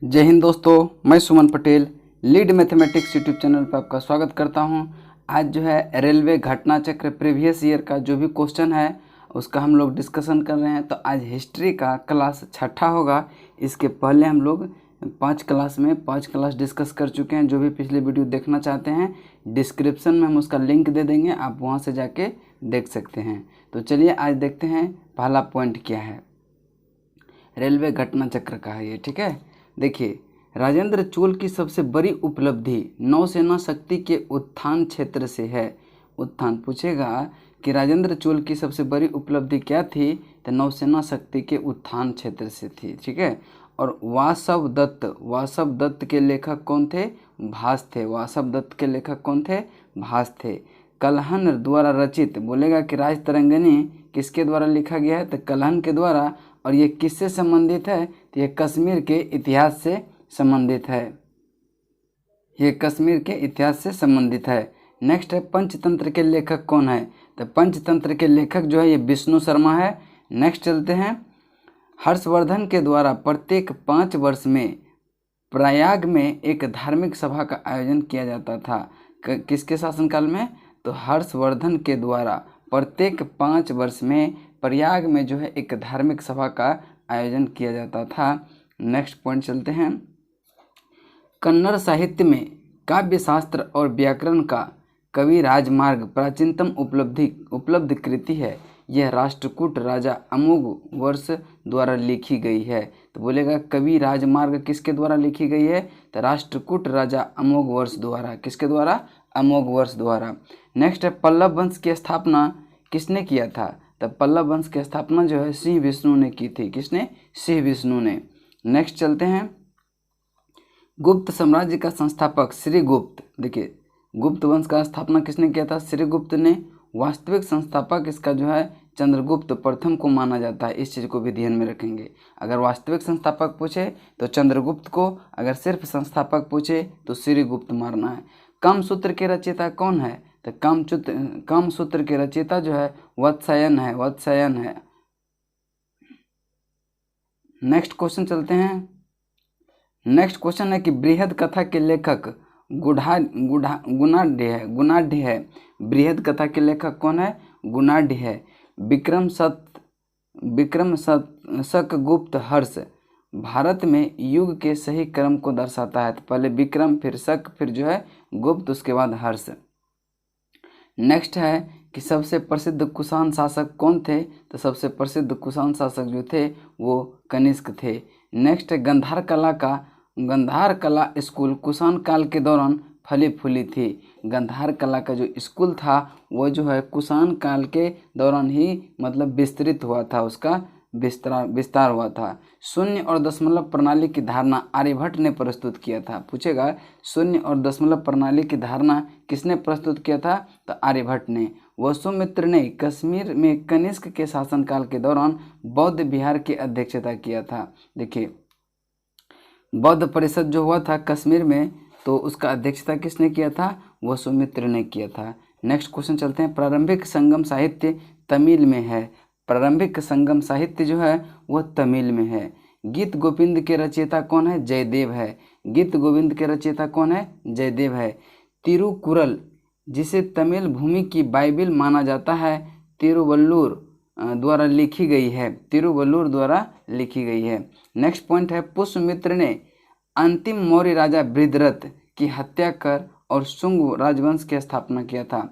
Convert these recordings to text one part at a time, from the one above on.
जय हिंद दोस्तों, मैं Suman Patel lead mathematics YouTube channel पर आपका स्वागत करता हूं। आज जो है रेलवे घटना चक्र प्रीवियस ईयर का जो भी क्वेश्चन है उसका हम लोग डिस्कशन कर रहे हैं। तो आज हिस्ट्री का क्लास छठा होगा। इसके पहले हम लोग पाँच क्लास डिस्कस कर चुके हैं। जो भी पिछले वीडियो देखना चाहते हैं डिस्क्रिप्शन में हम उसका लिंक दे देंगे, आप वहाँ से जाके देख सकते हैं। तो चलिए आज देखते हैं पहला पॉइंट क्या है। रेलवे घटना चक्र का है ये, ठीक है। देखिए, राजेंद्र चोल की सबसे बड़ी उपलब्धि नौसेना शक्ति के उत्थान क्षेत्र से है। उत्थान पूछेगा कि राजेंद्र चोल की सबसे बड़ी उपलब्धि क्या थी, तो नौसेना शक्ति के उत्थान क्षेत्र से थी, ठीक है। और वासव दत्त के लेखक कौन थे? भास थे। वासव दत्त के लेखक कौन थे? भास थे। कल्हण द्वारा रचित, बोलेगा कि राजतरंगिणी किसके द्वारा लिखा गया है, तो कल्हण के द्वारा। और ये किससे संबंधित है, तो ये कश्मीर के इतिहास से संबंधित है। ये कश्मीर के इतिहास से संबंधित है। नेक्स्ट है पंचतंत्र के लेखक कौन है, तो पंचतंत्र के लेखक जो है ये विष्णु शर्मा है। नेक्स्ट चलते हैं, हर्षवर्धन के द्वारा प्रत्येक 5 वर्ष में प्रयाग में एक धार्मिक सभा का आयोजन किया जाता था। किसके शासनकाल में, तो हर्षवर्धन के द्वारा प्रत्येक 5 वर्ष में प्रयाग में जो है एक धार्मिक सभा का आयोजन किया जाता था। नेक्स्ट पॉइंट चलते हैं, कन्नड़ साहित्य में काव्य शास्त्र और व्याकरण का कवि राजमार्ग प्राचीनतम उपलब्ध कृति है। यह राष्ट्रकूट राजा अमोघ वर्ष द्वारा लिखी गई है। तो बोलेगा कवि राजमार्ग किसके द्वारा लिखी गई है, तो राष्ट्रकूट राजा अमोघ वर्ष द्वारा। किसके द्वारा? अमोघ वर्ष द्वारा। नेक्स्ट है पल्लव वंश की स्थापना किसने किया था, तो पल्लव वंश की स्थापना जो है सिंह विष्णु ने की थी। किसने? सिंह विष्णु ने। नेक्स्ट चलते हैं, गुप्त साम्राज्य का संस्थापक श्रीगुप्त। देखिए, गुप्त वंश का स्थापना किसने किया था? श्रीगुप्त ने। वास्तविक संस्थापक इसका जो है चंद्रगुप्त प्रथम को माना जाता है। इस चीज़ को भी ध्यान में रखेंगे। अगर वास्तविक संस्थापक पूछे तो चंद्रगुप्त को, अगर सिर्फ संस्थापक पूछे तो श्रीगुप्त मारना है। कामसूत्र के रचयिता कौन है, तो कामसूत्र के रचयिता जो है वत्सायन है। नेक्स्ट क्वेश्चन चलते हैं। नेक्स्ट क्वेश्चन है कि बृहद कथा के लेखक गुणाढ़ है। बृहद कथा के लेखक कौन है? गुणाढ़ है। विक्रम शक गुप्त हर्ष भारत में युग के सही क्रम को दर्शाता है। तो पहले विक्रम, फिर शक, फिर जो है गुप्त, उसके बाद हर्ष। नेक्स्ट है कि सबसे प्रसिद्ध कुषाण शासक कौन थे, तो सबसे प्रसिद्ध कुषाण शासक जो थे वो कनिष्क थे। नेक्स्ट है गंधार कला स्कूल कुषाण काल के दौरान फली फूली थी। गंधार कला का जो स्कूल था वो जो है कुषाण काल के दौरान ही मतलब विस्तृत हुआ था, उसका विस्तार हुआ था। शून्य और दशमलव प्रणाली की धारणा आर्यभट्ट ने प्रस्तुत किया था। पूछेगा शून्य और दशमलव प्रणाली की धारणा किसने प्रस्तुत किया था, तो आर्यभट्ट ने। वसुमित्र ने कश्मीर में कनिष्क के शासनकाल के दौरान बौद्ध विहार की अध्यक्षता किया था। देखिए, बौद्ध परिषद जो हुआ था कश्मीर में, तो उसका अध्यक्षता किसने किया था? वसुमित्र ने किया था। नेक्स्ट क्वेश्चन चलते हैं, प्रारंभिक संगम साहित्य तमिल में है। प्रारंभिक संगम साहित्य जो है वह तमिल में है। गीत गोविंद के रचयिता कौन है? जयदेव है। गीत गोविंद के रचयिता कौन है? जयदेव है। तिरुकुरल, जिसे तमिल भूमि की बाइबिल माना जाता है, तिरुवल्लुर द्वारा लिखी गई है। नेक्स्ट पॉइंट है, पुष्यमित्र ने अंतिम मौर्य राजा बृहद्रथ की हत्या कर और शुंग राजवंश की स्थापना किया था।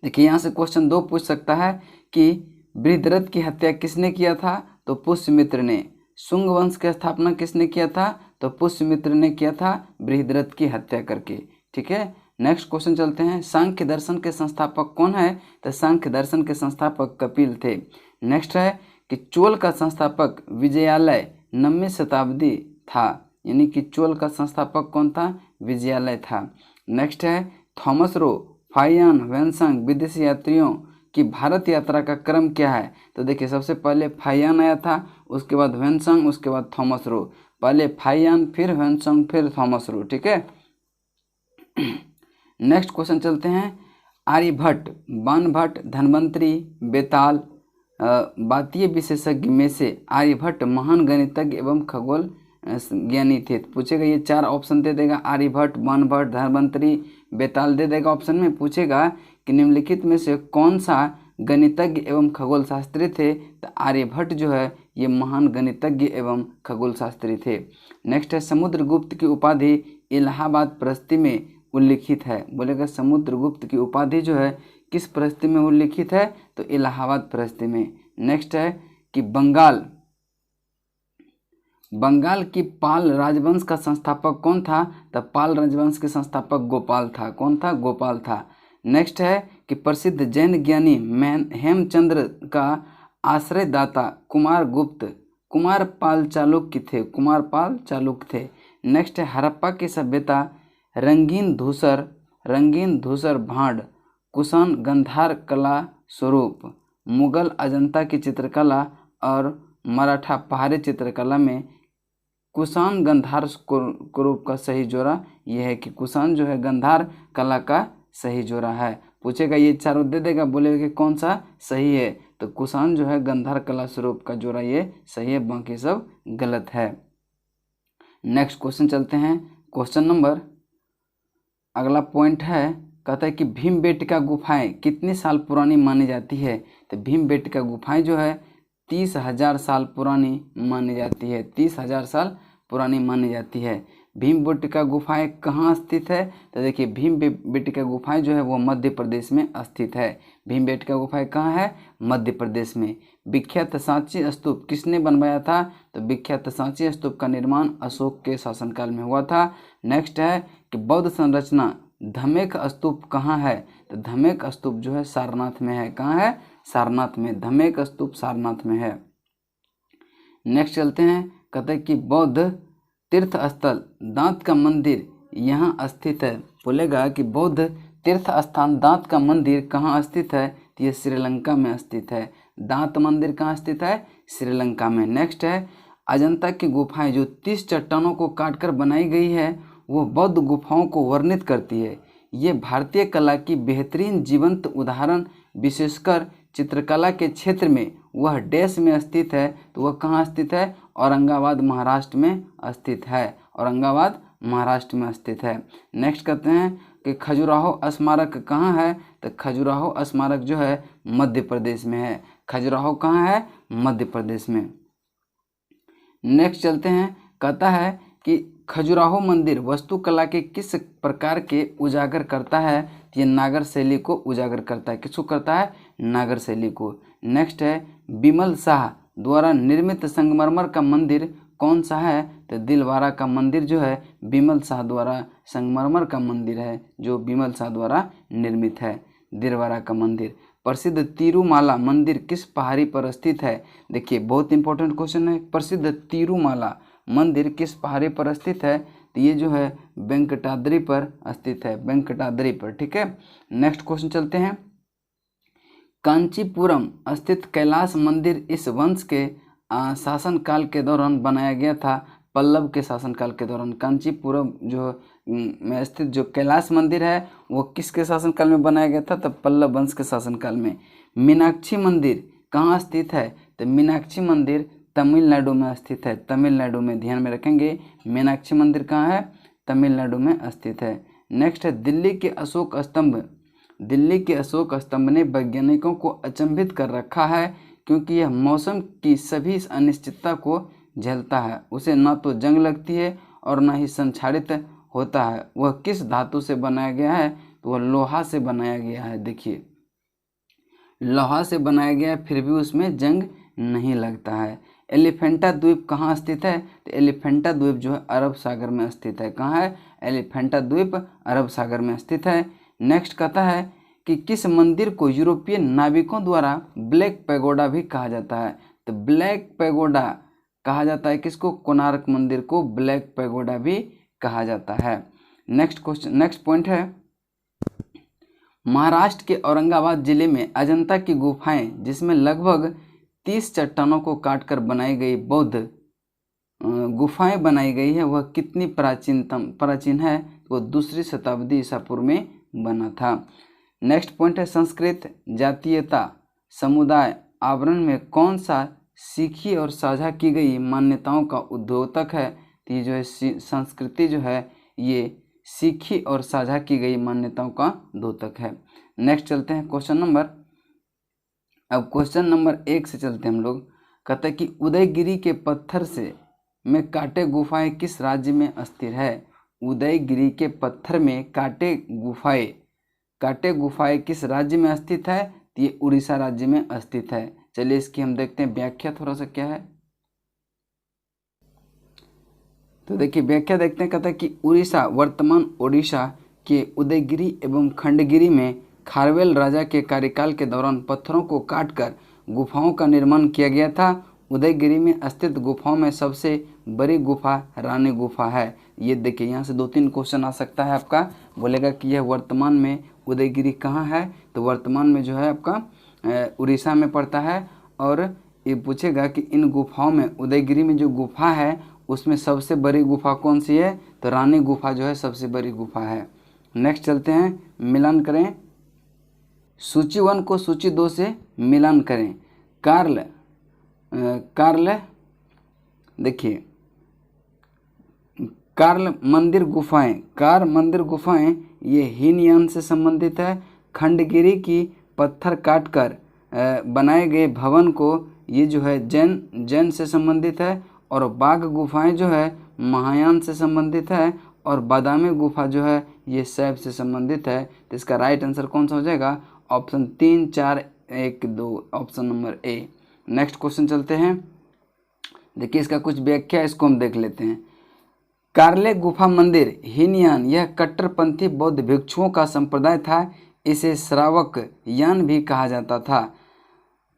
देखिए, यहाँ से क्वेश्चन 2 पूछ सकता है कि बृहद्रथ की हत्या किसने किया था, तो पुष्यमित्र ने। शुंग वंश की स्थापना किसने किया था, तो पुष्यमित्र ने किया था बृहद्रथ की हत्या करके, ठीक है। नेक्स्ट क्वेश्चन चलते हैं, सांख्य दर्शन के संस्थापक कौन है, तो सांख्य दर्शन के संस्थापक कपिल थे। नेक्स्ट है कि चोल का संस्थापक विजयालय 9वीं शताब्दी था, यानी कि चोल का संस्थापक कौन था? विजयालय था। नेक्स्ट है थॉमस रो फाइयान वेनसंग विदेशी यात्रियों की भारत यात्रा का क्रम क्या है, तो देखिए सबसे पहले फाइयान आया था, उसके बाद वेनसंग, उसके बाद थॉमस रो। पहले फाइयान, फिर वेनसंग, फिर थॉमस रो, ठीक है। नेक्स्ट क्वेश्चन चलते हैं, आर्यभट्ट, बाणभट्ट, धन्वंतरी, बेताल बातीय विशेषज्ञ में से आर्यभट्ट महान गणितज्ञ एवं ज्ञानी थे। तो पूछेगा ये 4 ऑप्शन दे देगा, आर्यभट्ट, बाणभट्ट, धन्वंतरि, बेताल दे देगा ऑप्शन में। पूछेगा कि निम्नलिखित में से कौन सा गणितज्ञ एवं खगोल शास्त्री थे। तो आर्यभट्ट जो है ये महान गणितज्ञ एवं खगोल शास्त्री थे। नेक्स्ट है समुद्रगुप्त की उपाधि इलाहाबाद प्रशस्ति में उल्लिखित है। बोलेगा समुद्रगुप्त की उपाधि जो है किस प्रशस्ति में उल्लिखित है, तो इलाहाबाद प्रशस्ति में। नेक्स्ट है कि बंगाल की पाल राजवंश का संस्थापक कौन था। तो पाल राजवंश के संस्थापक गोपाल था। कौन था, गोपाल था। नेक्स्ट है कि प्रसिद्ध जैन ज्ञानी हेमचंद्र का आश्रयदाता कुमारपाल चालुक्य थे। कुमारपाल चालुक्य थे। नेक्स्ट है हड़प्पा की सभ्यता रंगीन धूसर भांड कुषाण गंधार कला स्वरूप मुगल अजंता की चित्रकला और मराठा पहाड़ी चित्रकला में कुषाण गंधार स्वरूप का सही जोड़ा यह है कि कुषाण जो है गंधार कला का सही जोड़ा है। पूछेगा ये चारों दे देगा, बोलेगा कि कौन सा सही है। तो कुषाण जो है गंधार कला स्वरूप का जोड़ा ये सही है, बाकी सब गलत है। नेक्स्ट क्वेश्चन चलते हैं। क्वेश्चन नंबर अगला पॉइंट है, कहता है कि भीमबेटका गुफाएं कितने साल पुरानी मानी जाती है। तो भीमबेटका गुफाएं जो है 30,000 साल पुरानी मानी जाती है। 30,000 साल पुरानी मानी जाती है। भीमबेटका गुफाएं कहाँ स्थित है। तो देखिए भीमबेटका गुफाएं जो है वो मध्य प्रदेश में स्थित है। भीमबेटका गुफाएं कहाँ है, मध्य प्रदेश में। विख्यात सांची स्तूप किसने बनवाया था। तो विख्यात सांची स्तूप का निर्माण अशोक के शासनकाल में हुआ था। नेक्स्ट है कि बौद्ध संरचना धमेक स्तूप कहाँ है। तो धमेक स्तूप जो है सारनाथ में है। कहाँ है, सारनाथ में। धमेक स्तूप सारनाथ में है। नेक्स्ट चलते हैं, कहते हैं कि बौद्ध तीर्थ स्थल दांत का मंदिर यहाँ स्थित है। बोलेगा कि बौद्ध तीर्थ स्थान दांत का मंदिर कहाँ स्थित है। तो ये श्रीलंका में स्थित है। दांत मंदिर कहाँ स्थित है, श्रीलंका में। नेक्स्ट है अजंता की गुफाएं जो 30 चट्टानों को काटकर बनाई गई है वो बौद्ध गुफाओं को वर्णित करती है। ये भारतीय कला की बेहतरीन जीवंत उदाहरण विशेषकर चित्रकला के क्षेत्र में वह देश में स्थित है। तो वह कहाँ स्थित है, औरंगाबाद महाराष्ट्र में स्थित है। औरंगाबाद महाराष्ट्र में स्थित है। नेक्स्ट कहते हैं कि खजुराहो स्मारक कहाँ है। तो खजुराहो स्मारक जो है मध्य प्रदेश में है। खजुराहो कहाँ है, मध्य प्रदेश में। नेक्स्ट चलते हैं, कहता है कि खजुराहो मंदिर वास्तुकला के किस प्रकार के उजागर करता है। ये नागर शैली को उजागर करता है। किसको करता है, नागर शैली को। नेक्स्ट है बिमल शाह द्वारा निर्मित संगमरमर का मंदिर कौन सा है। तो दिलवारा का मंदिर जो है बिमल शाह द्वारा संगमरमर का मंदिर है जो बिमल शाह द्वारा निर्मित है, दिलवारा का मंदिर। प्रसिद्ध तिरुमाला मंदिर किस पहाड़ी पर स्थित है। देखिए बहुत इंपॉर्टेंट क्वेश्चन है। प्रसिद्ध तिरुमाला मंदिर किस पहाड़ी पर स्थित है। तो ये जो है वेंकटाद्रि पर स्थित है, वेंकटाद्रि पर। ठीक है। नेक्स्ट क्वेश्चन चलते हैं। कांचीपुरम स्थित कैलाश मंदिर इस वंश के शासनकाल के दौरान बनाया गया था। पल्लव के शासनकाल के दौरान कांचीपुरम जो में स्थित जो कैलाश मंदिर है वो किसके शासनकाल में बनाया गया था। तो पल्लव वंश के शासनकाल में। मीनाक्षी मंदिर कहाँ स्थित है। तो मीनाक्षी मंदिर तमिलनाडु में स्थित है। तमिलनाडु में, ध्यान में रखेंगे। मीनाक्षी मंदिर कहाँ है, तमिलनाडु में स्थित है। नेक्स्ट है दिल्ली के अशोक स्तंभ। दिल्ली के अशोक स्तंभ ने वैज्ञानिकों को अचंभित कर रखा है क्योंकि यह मौसम की सभी अनिश्चितता को झेलता है। उसे ना तो जंग लगती है और ना ही संक्षारित होता है। वह किस धातु से बनाया गया है। तो वह लोहा से बनाया गया है। देखिए लोहा से बनाया गया है फिर भी उसमें जंग नहीं लगता है। एलिफेंटा द्वीप कहाँ स्थित है। तो एलिफेंटा द्वीप जो है अरब सागर में स्थित है। कहाँ है, एलिफेंटा द्वीप अरब सागर में स्थित है। नेक्स्ट कहता है कि किस मंदिर को यूरोपियन नाविकों द्वारा ब्लैक पैगोडा भी कहा जाता है। तो ब्लैक पैगोडा कहा जाता है किसको, कोणार्क मंदिर को ब्लैक पैगोडा भी कहा जाता है। नेक्स्ट क्वेश्चन, नेक्स्ट पॉइंट है महाराष्ट्र के औरंगाबाद जिले में अजंता की गुफाएं जिसमें लगभग 30 चट्टानों को काटकर बनाई गई बौद्ध गुफाएं बनाई गई है वह कितनी प्राचीन है। वो 2री शताब्दी ईसा पूर्व में बना था। नेक्स्ट पॉइंट है संस्कृत जातीयता समुदाय आवरण में कौन सा सीखी और साझा की गई मान्यताओं का उद्योतक है। तो ये जो है संस्कृति जो है ये सीखी और साझा की गई मान्यताओं का द्योतक है। नेक्स्ट चलते हैं क्वेश्चन नंबर 1 से चलते हैं हम लोग। कहते हैं कि उदयगिरी के पत्थर से में कांटे गुफाएं किस राज्य में स्थिर है। उदयगिरी के पत्थर में कांटे गुफाएं किस राज्य में स्थित है। तो ये उड़ीसा राज्य में स्थित है। चलिए इसकी हम देखते हैं व्याख्या थोड़ा सा क्या है। तो देखिए व्याख्या देखते हैं। कहता है कि उड़ीसा वर्तमान ओडिशा के उदयगिरी एवं खंडगिरी में खारवेल राजा के कार्यकाल के दौरान पत्थरों को काटकर गुफाओं का निर्माण किया गया था। उदयगिरी में स्थित गुफाओं में सबसे बड़ी गुफा रानी गुफा है। ये देखिए यहाँ से 2-3 क्वेश्चन आ सकता है आपका। बोलेगा कि यह वर्तमान में उदयगिरी कहाँ है, तो वर्तमान में जो है आपका उड़ीसा में पड़ता है। और ये पूछेगा कि इन गुफाओं में उदयगिरी में जो गुफा है उसमें सबसे बड़ी गुफा कौन सी है, तो रानी गुफा जो है सबसे बड़ी गुफा है। नेक्स्ट चलते हैं, मिलान करें। सूची 1 को सूची 2 से मिलान करें। देखिए कार्ल मंदिर गुफाएं ये हीनयान से संबंधित है। खंडगिरी की पत्थर काटकर बनाए गए भवन को ये जो है जैन से संबंधित है। और बाघ गुफाएं जो है महायान से संबंधित है। और बादामी गुफा जो है ये शैव से संबंधित है। तो इसका राइट आंसर कौन सा हो जाएगा, option 3, 4, 1, 2, option number A. Next question चलते हैं। देखिए इसका कुछ व्याख्या इसको हम देख लेते हैं। कार्ले गुफा मंदिर हीनयान यह कट्टरपंथी बौद्ध भिक्षुओं का संप्रदाय था। इसे श्रावक यान भी कहा जाता था।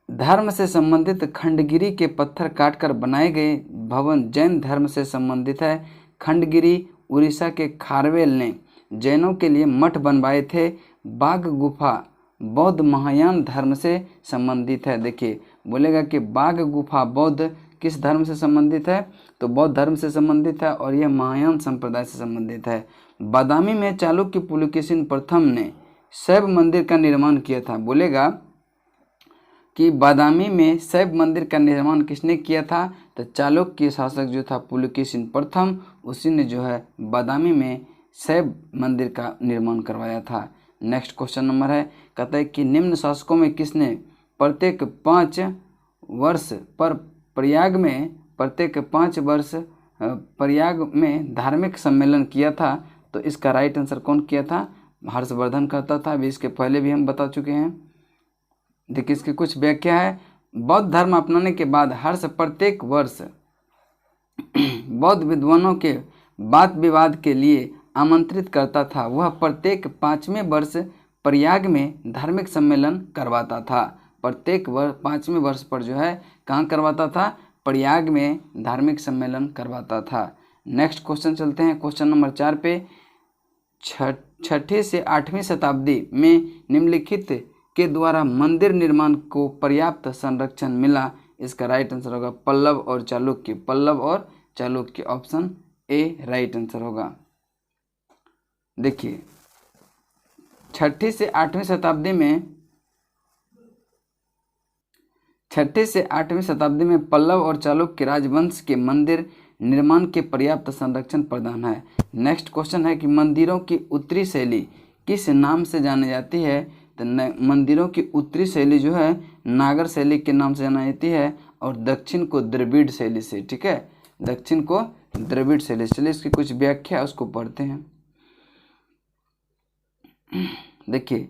धर्म से संबंधित खंडगिरी के पत्थर काटकर बनाए गए भवन जैन धर्म से संबंधित है। खंडगिरी उड़ीसा के खारवेल ने जैनों के लिए मठ बनवाए थे। बाघ गुफा बौद्ध महायान धर्म से संबंधित है। देखिए बोलेगा कि बाघ गुफा बौद्ध किस धर्म से संबंधित है, तो बौद्ध धर्म से संबंधित है और यह महायान संप्रदाय से संबंधित है। बादामी में चालुक्य पुलकेशिन प्रथम ने शैव मंदिर का निर्माण किया था। बोलेगा कि बादामी में शैव मंदिर का निर्माण किसने किया था, तो चालुक्य शासक जो था पुलकेशिन प्रथम, उसी ने जो है बादामी में शैव मंदिर का निर्माण करवाया था। नेक्स्ट क्वेश्चन नंबर है। कहता है कि निम्न शासकों में किसने प्रत्येक 5 वर्ष पर प्रयाग में धार्मिक सम्मेलन किया था। तो इसका राइट आंसर कौन किया था, हर्षवर्धन करता था। अभी इसके पहले भी हम बता चुके हैं। देखिए इसकी कुछ व्याख्या है। बौद्ध धर्म अपनाने के बाद हर्ष प्रत्येक वर्ष बौद्ध विद्वानों के वाद विवाद के लिए आमंत्रित करता था। वह प्रत्येक 5वें वर्ष प्रयाग में धार्मिक सम्मेलन करवाता था। प्रत्येक 5वें वर्ष पर जो है कहाँ करवाता था, प्रयाग में धार्मिक सम्मेलन करवाता था। नेक्स्ट क्वेश्चन चलते हैं क्वेश्चन नंबर 4 पे। 6ठी से 8वीं शताब्दी में निम्नलिखित के द्वारा मंदिर निर्माण को पर्याप्त संरक्षण मिला। इसका राइट आंसर होगा पल्लव और Chalukya, option A right answer होगा। देखिए 6ठी से 8वीं शताब्दी में पल्लव और चालुक्य राजवंश के मंदिर निर्माण के पर्याप्त संरक्षण प्रदान है। नेक्स्ट क्वेश्चन है कि मंदिरों की उत्तरी शैली किस नाम से जानी जाती है, तो मंदिरों की उत्तरी शैली जो है नागर शैली के नाम से जानी जाती है और दक्षिण को द्रविड़ शैली से। ठीक है, दक्षिण को द्रविड़ शैली। चलिए इसकी कुछ व्याख्या उसको पढ़ते हैं। देखिए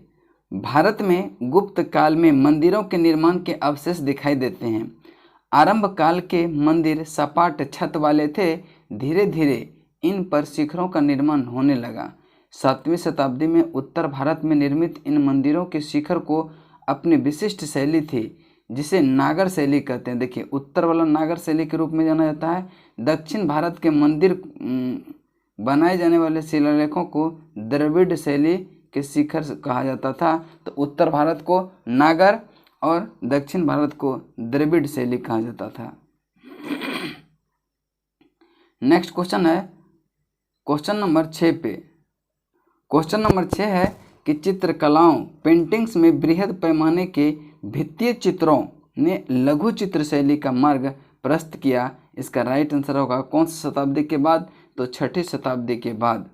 भारत में गुप्त काल में मंदिरों के निर्माण के अवशेष दिखाई देते हैं। आरंभ काल के मंदिर सपाट छत वाले थे। धीरे धीरे इन पर शिखरों का निर्माण होने लगा। 7वीं शताब्दी में उत्तर भारत में निर्मित इन मंदिरों के शिखर को अपनी विशिष्ट शैली थी जिसे नागर शैली कहते हैं। देखिए उत्तर वाला नागर शैली के रूप में जाना जाता है। दक्षिण भारत के मंदिर बनाए जाने वाले शिलालेखों को द्रविड़ शैली के शिखर कहा जाता था। तो उत्तर भारत को नागर और दक्षिण भारत को द्रविड़ शैली कहा जाता था। नेक्स्ट क्वेश्चन है क्वेश्चन नंबर 6 पे। क्वेश्चन नंबर 6 है कि चित्रकलाओं पेंटिंग्स में बृहद पैमाने के भित्तीय चित्रों ने लघु चित्र शैली का मार्ग प्रशस्त किया। इसका राइट आंसर होगा कौन सी शताब्दी के बाद, तो 6ठी शताब्दी के बाद।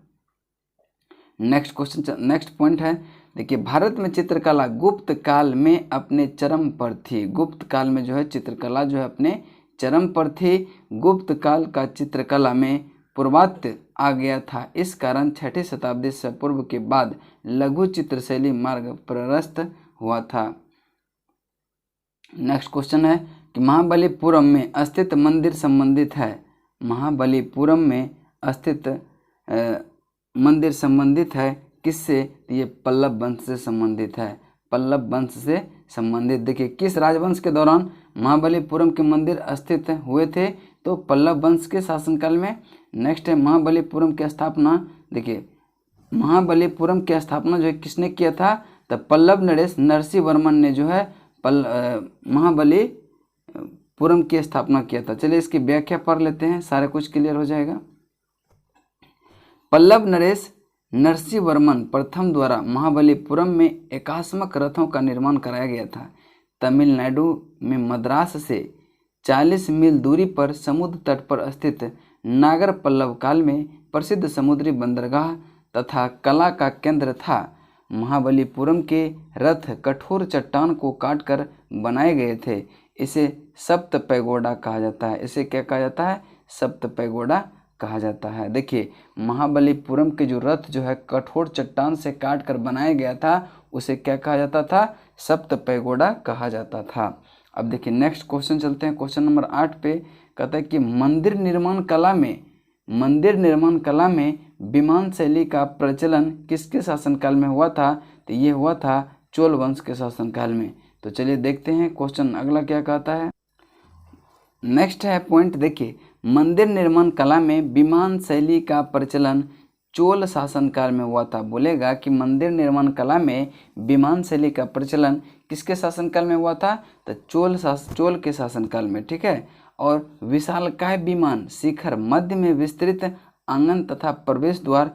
नेक्स्ट क्वेश्चन, नेक्स्ट पॉइंट है, देखिए भारत में चित्रकला गुप्त काल में अपने चरम पर थी। गुप्त काल में जो है चित्रकला जो है अपने चरम पर थी। गुप्त काल का चित्रकला में पूर्वात्य आ गया था, इस कारण 6ठी शताब्दी से पूर्व के बाद लघु चित्रशैली मार्ग प्रशस्त हुआ था। नेक्स्ट क्वेश्चन है कि महाबलीपुरम में स्थित मंदिर संबंधित है। महाबलीपुरम में स्थित मंदिर संबंधित है किससे, ये पल्लव वंश से संबंधित है। पल्लव वंश से संबंधित, देखिए किस राजवंश के दौरान महाबलीपुरम के मंदिर स्थित हुए थे, तो पल्लव वंश के शासनकाल में। नेक्स्ट है महाबलीपुरम की स्थापना, देखिए महाबलीपुरम की स्थापना जो है किसने किया था, तो पल्लव नरेश नरसिंह वर्मन ने जो है महाबलीपुरम की स्थापना किया था। चलिए इसकी व्याख्या पढ़ लेते हैं, सारा कुछ क्लियर हो जाएगा। पल्लव नरेश नरसिंह वर्मन प्रथम द्वारा महाबलीपुरम में एकात्मक रथों का निर्माण कराया गया था। तमिलनाडु में मद्रास से 40 मील दूरी पर समुद्र तट पर स्थित नागर पल्लव काल में प्रसिद्ध समुद्री बंदरगाह तथा कला का केंद्र था। महाबलीपुरम के रथ कठोर चट्टान को काटकर बनाए गए थे। इसे सप्त पैगोडा कहा जाता है। इसे क्या कहा जाता है, सप्त पैगोडा कहा जाता है। देखिए महाबलीपुरम के जो रथ जो है कठोर चट्टान से काट कर बनाया गया था, उसे क्या कहा जाता था, सप्त पैगोडा कहा जाता था। अब देखिए नेक्स्ट क्वेश्चन चलते हैं, क्वेश्चन नंबर 8 पे। कहता है कि मंदिर निर्माण कला में विमान शैली का प्रचलन किसके शासनकाल में हुआ था, तो ये हुआ था चोल वंश के शासनकाल में। तो चलिए देखते हैं क्वेश्चन अगला क्या कहता है। नेक्स्ट है पॉइंट, देखिए मंदिर निर्माण कला में विमान शैली का प्रचलन चोल शासनकाल में हुआ था। बोलेगा कि मंदिर निर्माण कला में विमान शैली का प्रचलन किसके शासनकाल में हुआ था, तो चोल के शासनकाल में, ठीक है। और विशालकाय विमान शिखर मध्य में विस्तृत आंगन तथा प्रवेश द्वार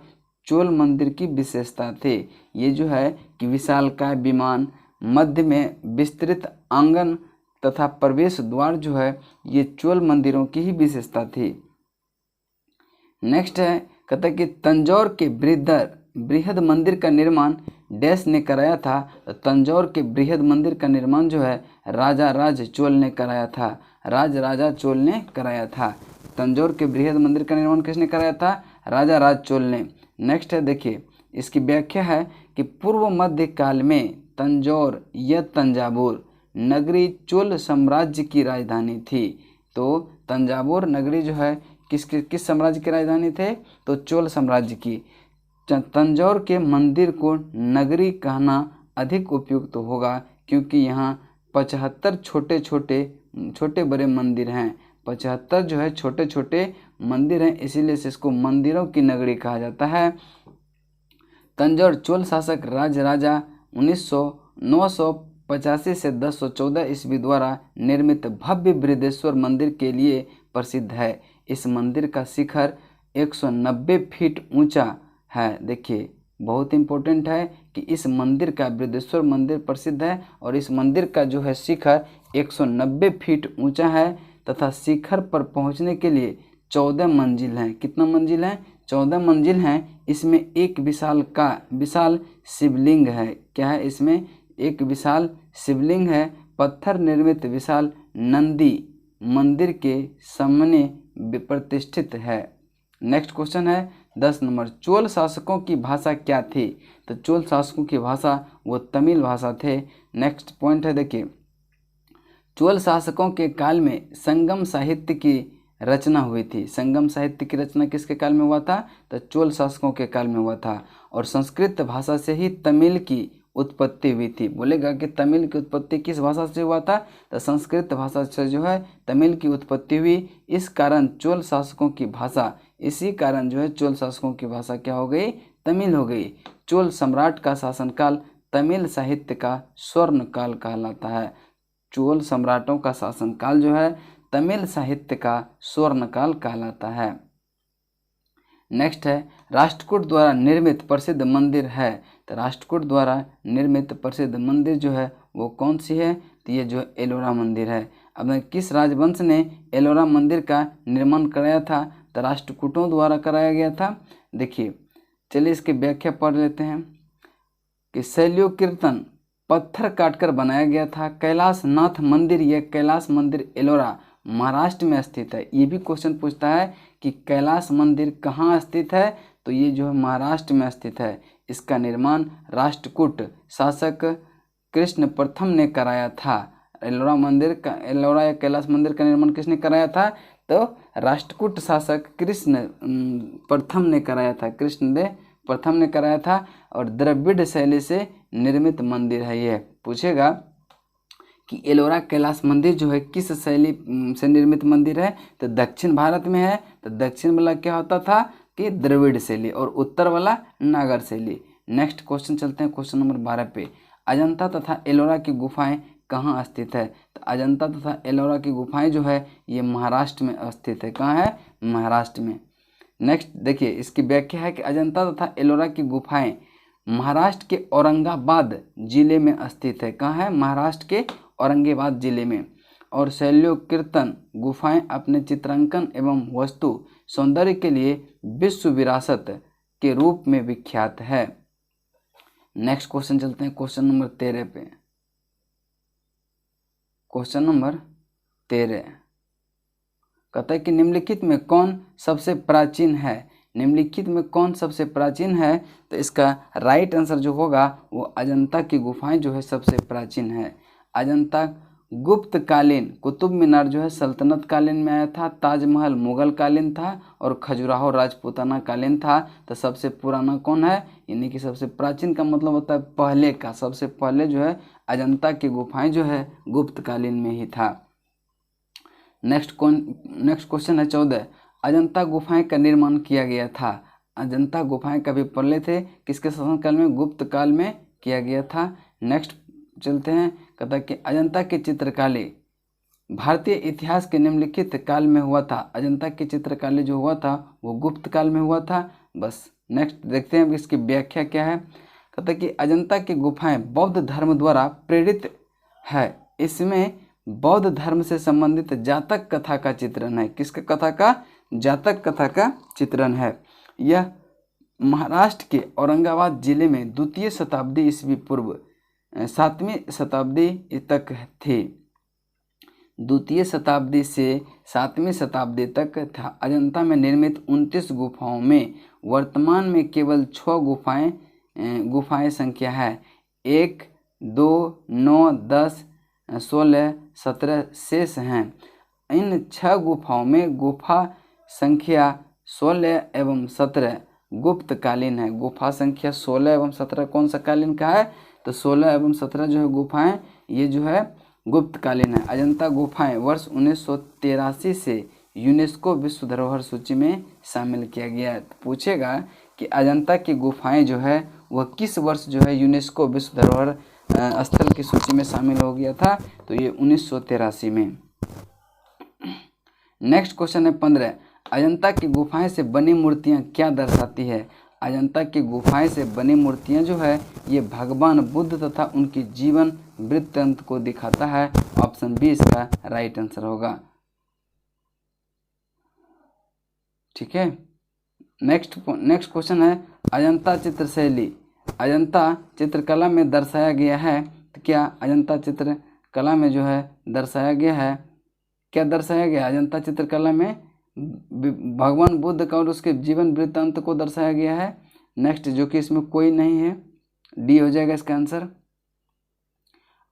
चोल मंदिर की विशेषता थे। ये जो है कि विशालकाय विमान, मध्य में विस्तृत आंगन तथा प्रवेश द्वार जो है ये चोल मंदिरों की ही विशेषता थी। नेक्स्ट है, कहता है कि तंजौर के बृहद मंदिर का निर्माण डैश ने कराया था। तंजौर के बृहद मंदिर का निर्माण जो है राजा चोल ने कराया था। राजा चोल ने कराया था। तंजौर के बृहद मंदिर का निर्माण किसने कराया था, राजा चोल ने। नेक्स्ट है, देखिए इसकी व्याख्या है कि पूर्व मध्य काल में तंजौर या तंजावुर नगरी चोल साम्राज्य की राजधानी थी। तो तंजावुर नगरी जो है किस साम्राज्य की राजधानी थे, तो चोल साम्राज्य की। तंजौर के मंदिर को नगरी कहना अधिक उपयुक्त होगा क्योंकि यहाँ 75 छोटे बड़े मंदिर हैं। 75 जो है छोटे छोटे मंदिर हैं, इसीलिए इसको मंदिरों की नगरी कहा जाता है। तंजौर चोल शासक राजा 985 से 1014 ईस्वी द्वारा निर्मित भव्य बृहदेश्वर मंदिर के लिए प्रसिद्ध है। इस मंदिर का शिखर 190 फीट ऊंचा है। देखिए बहुत इंपॉर्टेंट है कि इस मंदिर का बृहदेश्वर मंदिर प्रसिद्ध है और इस मंदिर का जो है शिखर 190 फीट ऊंचा है तथा शिखर पर पहुंचने के लिए 14 मंजिल हैं। कितना मंजिल है, 14 मंजिल हैं। इसमें एक विशाल शिवलिंग है। क्या है, इसमें एक विशाल शिवलिंग है। पत्थर निर्मित विशाल नंदी मंदिर के सामने प्रतिष्ठित है। नेक्स्ट क्वेश्चन है 10 नंबर, चोल शासकों की भाषा क्या थी, तो चोल शासकों की भाषा वो तमिल भाषा थे। नेक्स्ट पॉइंट है, देखिए चोल शासकों के काल में संगम साहित्य की रचना हुई थी। संगम साहित्य की रचना किसके काल में हुआ था, तो चोल शासकों के काल में हुआ था। और संस्कृत भाषा से ही तमिल की उत्पत्ति हुई थी। बोलेगा कि तमिल की उत्पत्ति किस भाषा से हुआ था, तो संस्कृत भाषा से जो है तमिल की उत्पत्ति हुई। इसी कारण चोल शासकों की भाषा क्या हो गई, तमिल हो गई। चोल सम्राट का शासनकाल तमिल साहित्य का स्वर्ण काल कहलाता है। चोल सम्राटों का शासनकाल जो है तमिल साहित्य का स्वर्ण काल कहलाता है। नेक्स्ट है, राष्ट्रकूट द्वारा निर्मित प्रसिद्ध मंदिर है। तो राष्ट्रकूट द्वारा निर्मित प्रसिद्ध मंदिर जो है वो कौन सी है, तो ये जो एलोरा मंदिर है। अब किस राजवंश ने एलोरा मंदिर का निर्माण कराया था? तो राष्ट्रकूटों द्वारा कराया गया था। देखिए चलिए इसकी व्याख्या पढ़ लेते हैं कि शैल्यो कीर्तन पत्थर काटकर बनाया गया था। कैलाश नाथ मंदिर, यह कैलाश मंदिर एलोरा महाराष्ट्र में स्थित है। ये भी क्वेश्चन पूछता है कि कैलाश मंदिर कहाँ स्थित है? तो ये जो है महाराष्ट्र में स्थित है। इसका निर्माण राष्ट्रकूट शासक कृष्ण प्रथम ने कराया था। एलोरा या कैलाश मंदिर का निर्माण किसने कराया था? तो राष्ट्रकूट शासक कृष्ण प्रथम ने कराया था। कृष्णदेव प्रथम ने कराया था और द्रविड़ शैली से निर्मित मंदिर है। यह पूछेगा कि एलोरा कैलाश मंदिर जो है किस शैली से निर्मित मंदिर है? तो दक्षिण भारत में है। तो दक्षिण वाला क्या होता था कि द्रविड़ शैली और उत्तर वाला नागर शैली। नेक्स्ट क्वेश्चन चलते हैं क्वेश्चन नंबर 12 पे। अजंता तथा एलोरा की गुफाएं कहाँ स्थित है? तो अजंता तथा एलोरा की गुफाएं जो है ये महाराष्ट्र में स्थित है। कहाँ है? महाराष्ट्र में। नेक्स्ट देखिए इसकी व्याख्या है कि अजंता तथा एलोरा की गुफाएं महाराष्ट्र के औरंगाबाद जिले में स्थित है। कहाँ है? महाराष्ट्र के औरंगाबाद जिले में। और शैल्यो कीर्तन गुफाएं अपने चित्रांकन एवं वस्तु सौंदर्य के लिए विश्व विरासत के रूप में विख्यात है। नेक्स्ट क्वेश्चन चलते हैं क्वेश्चन नंबर 13 पे। क्वेश्चन नंबर 13 कहता है कि निम्नलिखित में कौन सबसे प्राचीन है? निम्नलिखित में कौन सबसे प्राचीन है? तो इसका राइट आंसर जो होगा वो अजंता की गुफाएं जो है सबसे प्राचीन है। अजंता गुप्त कालीन, कुतुब मीनार जो है सल्तनत कालीन में आया था, ताजमहल मुगल कालीन था और खजुराहो राजपूताना कालीन था। तो सबसे पुराना कौन है? यानी कि सबसे प्राचीन का मतलब होता है पहले का। सबसे पहले जो है अजंता की गुफाएं जो है गुप्त कालीन में ही था। नेक्स्ट क्वेश्चन है 14। अजंता गुफाएं का निर्माण किया गया था। अजंता गुफाएं कभी पहले थे किसके शासनकाल में? गुप्त काल में किया गया था। नेक्स्ट चलते हैं, कहता है कि अजंता की चित्रकला भारतीय इतिहास के निम्नलिखित काल में हुआ था। अजंता की चित्रकला जो हुआ था वो गुप्त काल में हुआ था। बस नेक्स्ट देखते हैं इसकी व्याख्या क्या है। कहता है कि अजंता की गुफाएं बौद्ध धर्म द्वारा प्रेरित है। इसमें बौद्ध धर्म से संबंधित जातक कथा का चित्रण है। किसका कथा का? जातक कथा का चित्रण है। यह महाराष्ट्र के औरंगाबाद जिले में द्वितीय शताब्दी ईस्वी पूर्व 7वीं शताब्दी तक थी। द्वितीय शताब्दी से 7वीं शताब्दी तक था। अजंता में निर्मित 29 गुफाओं में वर्तमान में केवल 6 गुफाएं संख्या है। 1, 2, 9, 10, 16, 17 शेष हैं। इन 6 गुफाओं में गुफा संख्या 16 एवं 17 गुप्तकालीन है। गुफा संख्या 16 एवं 17 कौन सा कालीन का है? तो 16 एवं 17 जो है गुफाएं ये जो है गुप्तकालीन है। अजंता गुफाएं वर्ष 1983 से यूनेस्को विश्व धरोहर सूची में शामिल किया गया है। तो पूछेगा कि अजंता की गुफाएं जो है वह किस वर्ष जो है यूनेस्को विश्व धरोहर स्थल की सूची में शामिल हो गया था? तो ये 1983 में। नेक्स्ट क्वेश्चन है 15। अजंता की गुफाएं से बनी मूर्तियां क्या दर्शाती है? अजंता की गुफाएं से बनी मूर्तियां जो है ये भगवान बुद्ध तथा उनकी जीवन वृत्तांत को दिखाता है। ऑप्शन बी इसका राइट आंसर होगा। ठीक है। नेक्स्ट क्वेश्चन है अजंता चित्रशैली अजंता चित्रकला में दर्शाया गया है। तो क्या अजंता चित्रकला में जो है दर्शाया गया है? क्या दर्शाया गया? अजंता चित्रकला में भगवान बुद्ध का और उसके जीवन वृत्तांत को दर्शाया गया है। नेक्स्ट जो कि इसमें कोई नहीं है, डी हो जाएगा इसका आंसर।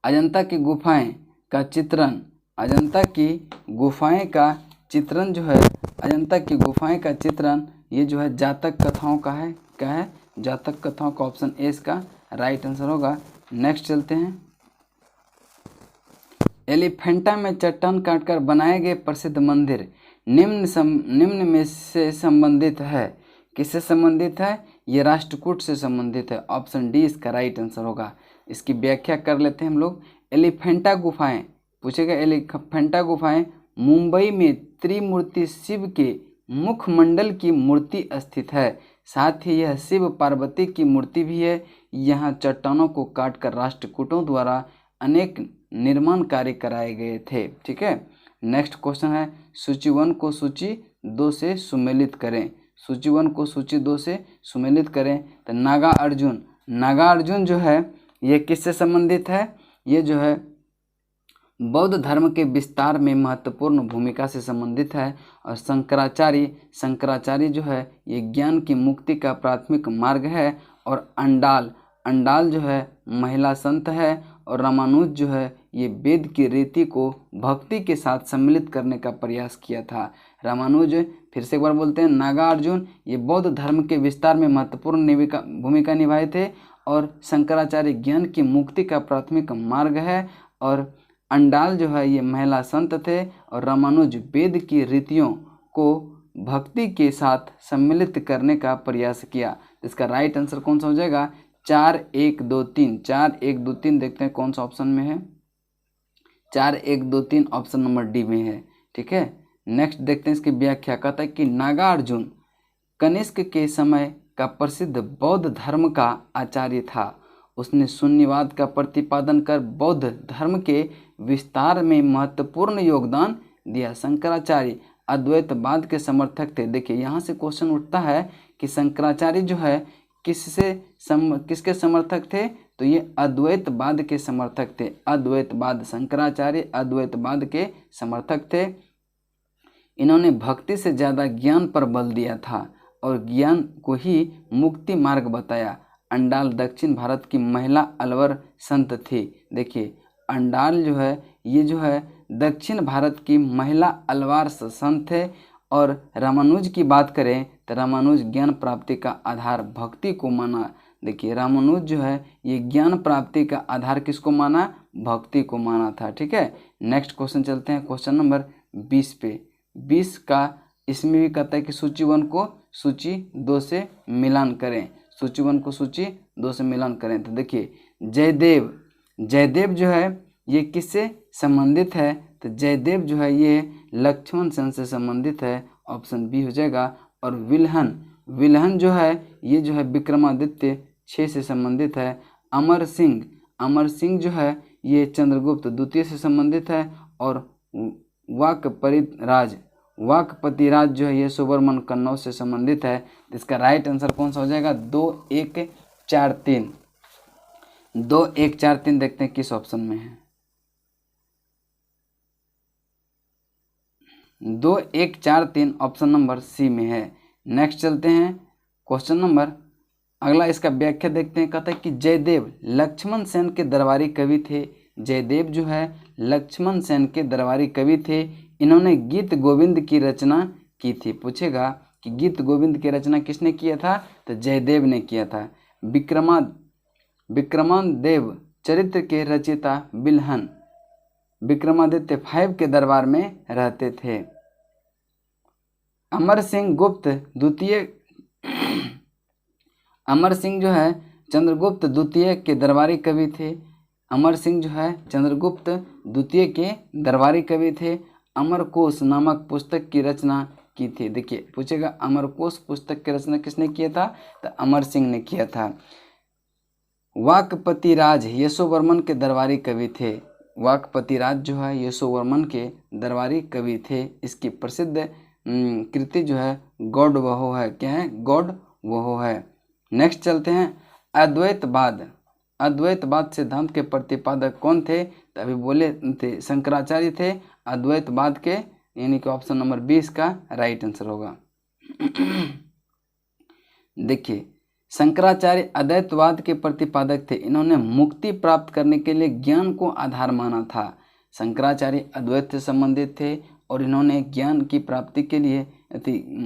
अजंता की गुफाएं का चित्रण अजंता की गुफाएं का चित्रण जो है अजंता की गुफाएं का चित्रण ये जो है जातक कथाओं का है। क्या है? जातक कथाओं का। ऑप्शन ए इसका राइट आंसर होगा। नेक्स्ट चलते हैं। एलिफेंटा में चट्टान काटकर बनाए गए प्रसिद्ध मंदिर निम्न में से संबंधित है। किससे संबंधित है? ये राष्ट्रकूट से संबंधित है। ऑप्शन डी इसका राइट आंसर होगा। इसकी व्याख्या कर लेते हैं हम लोग। एलिफेंटा गुफाएं पूछेगा। एलिफेंटा गुफाएं मुंबई में त्रिमूर्ति शिव के मुखमंडल की मूर्ति स्थित है। साथ ही यह शिव पार्वती की मूर्ति भी है। यहाँ चट्टानों को काटकर राष्ट्रकूटों द्वारा अनेक निर्माण कार्य कराए गए थे। ठीक है, नेक्स्ट क्वेश्चन है सूची 1 को सूची 2 से सुमेलित करें। सूची 1 को सूची 2 से सुमेलित करें तो नागा अर्जुन जो है ये किससे संबंधित है? ये जो है बौद्ध धर्म के विस्तार में महत्वपूर्ण भूमिका से संबंधित है। और शंकराचार्य जो है ये ज्ञान की मुक्ति का प्राथमिक मार्ग है। और अंडाल जो है महिला संत है। और रामानुज जो है ये वेद की रीति को भक्ति के साथ सम्मिलित करने का प्रयास किया था। रामानुज, फिर से एक बार बोलते हैं, नागा अर्जुन ये बौद्ध धर्म के विस्तार में महत्वपूर्ण भूमिका निभाए थे। और शंकराचार्य ज्ञान की मुक्ति का प्राथमिक मार्ग है। और अंडाल जो है ये महिला संत थे। और रामानुज वेद की रीतियों को भक्ति के साथ सम्मिलित करने का प्रयास किया। इसका राइट आंसर कौन सा हो जाएगा? 4 1 2 3। 4 1 2 3 देखते हैं कौन सा ऑप्शन में है। 4 1 2 3 ऑप्शन नंबर डी में है। ठीक है, नेक्स्ट देखते हैं इसकी व्याख्या। कहता है कि नागा अर्जुन कनिष्क के समय का प्रसिद्ध बौद्ध धर्म का आचार्य था। उसने शून्यवाद का प्रतिपादन कर बौद्ध धर्म के विस्तार में महत्वपूर्ण योगदान दिया। शंकराचार्य अद्वैतवाद के समर्थक थे। देखिए यहाँ से क्वेश्चन उठता है कि शंकराचार्य जो है किसके समर्थक थे? तो ये अद्वैतवाद के समर्थक थे। शंकराचार्य अद्वैतवाद के समर्थक थे। इन्होंने भक्ति से ज़्यादा ज्ञान पर बल दिया था और ज्ञान को ही मुक्ति मार्ग बताया। अंडाल दक्षिण भारत की महिला अलवर संत थी। देखिए अंडाल जो है ये जो है दक्षिण भारत की महिला अलवार संत थे। और रामानुज की बात करें तो रामानुज ज्ञान प्राप्ति का आधार भक्ति को माना। देखिए रामानुज जो है ये ज्ञान प्राप्ति का आधार किसको माना? भक्ति को माना था। ठीक है, नेक्स्ट क्वेश्चन चलते हैं क्वेश्चन नंबर 20 पे। 20 का इसमें भी कहता है कि सूची 1 को सूची 2 से मिलान करें। सूची 1 को सूची 2 से मिलान करें तो देखिए जयदेव जो है ये किससे संबंधित है? तो जयदेव जो है ये लक्ष्मण सेन से संबंधित है। ऑप्शन बी हो जाएगा। और विल्हन जो है ये जो है विक्रमादित्य 6 से संबंधित है। अमर सिंह जो है ये चंद्रगुप्त द्वितीय से संबंधित है। और वाकपतिराज जो है ये सुब्रमण्य कन्नौज से संबंधित है। इसका राइट आंसर कौन सा हो जाएगा? 2 1 4 3। 2 1 4 3 देखते हैं किस ऑप्शन में है। 2 1 4 3 ऑप्शन नंबर सी में है। नेक्स्ट चलते हैं क्वेश्चन नंबर अगला, इसका व्याख्या देखते हैं। कहता है कि जयदेव लक्ष्मण सेन के दरबारी कवि थे। जयदेव जो है लक्ष्मण सेन के दरबारी कवि थे। इन्होंने गीत गोविंद की रचना की थी। पूछेगा कि गीत गोविंद की रचना किसने किया था? तो जयदेव ने किया था। विक्रमादेव चरित्र के रचयिता बिल्हन विक्रमादित्य 5 के दरबार में रहते थे। अमर सिंह जो है चंद्रगुप्त द्वितीय के दरबारी कवि थे। अमर सिंह जो है चंद्रगुप्त द्वितीय के दरबारी कवि थे। अमरकोश नामक पुस्तक की रचना की थी। देखिए पूछेगा अमरकोश पुस्तक की रचना किसने किया था? तो अमर सिंह ने किया था। वाकपतिराज यशोवर्मन के दरबारी कवि थे। वाकपतिराज जो है यशोवर्मन के दरबारी कवि थे। इसकी प्रसिद्ध कृति जो है गौड़ वहो है। क्या है? गौड़ वहो है। नेक्स्ट चलते हैं अद्वैतवाद सिद्धांत के प्रतिपादक कौन थे? तो अभी बोले थे शंकराचार्य थे अद्वैतवाद के, यानी कि ऑप्शन नंबर 20 का राइट आंसर होगा। देखिए शंकराचार्य अद्वैतवाद के प्रतिपादक थे। इन्होंने मुक्ति प्राप्त करने के लिए ज्ञान को आधार माना था। शंकराचार्य अद्वैत से संबंधित थे और इन्होंने ज्ञान की प्राप्ति के लिए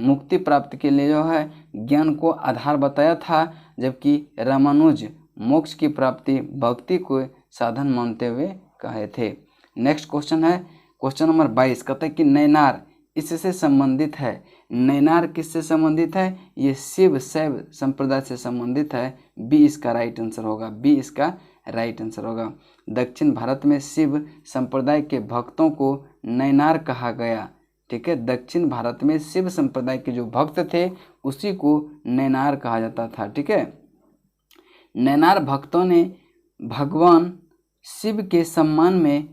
मुक्ति प्राप्ति के लिए जो है ज्ञान को आधार बताया था। जबकि रामानुज मोक्ष की प्राप्ति भक्ति को साधन मानते हुए कहे थे। नेक्स्ट क्वेश्चन है क्वेश्चन नंबर 22। कहते हैं कि नैनार इससे संबंधित है। नैनार किससे संबंधित है? ये शिव शैव संप्रदाय से संबंधित है। बी इसका राइट आंसर होगा। बी इसका राइट आंसर होगा। दक्षिण भारत में शिव संप्रदाय के भक्तों को नैनार कहा गया। ठीक है, दक्षिण भारत में शिव संप्रदाय के जो भक्त थे उसी को नैनार कहा जाता था। ठीक है, नैनार भक्तों ने भगवान शिव के सम्मान में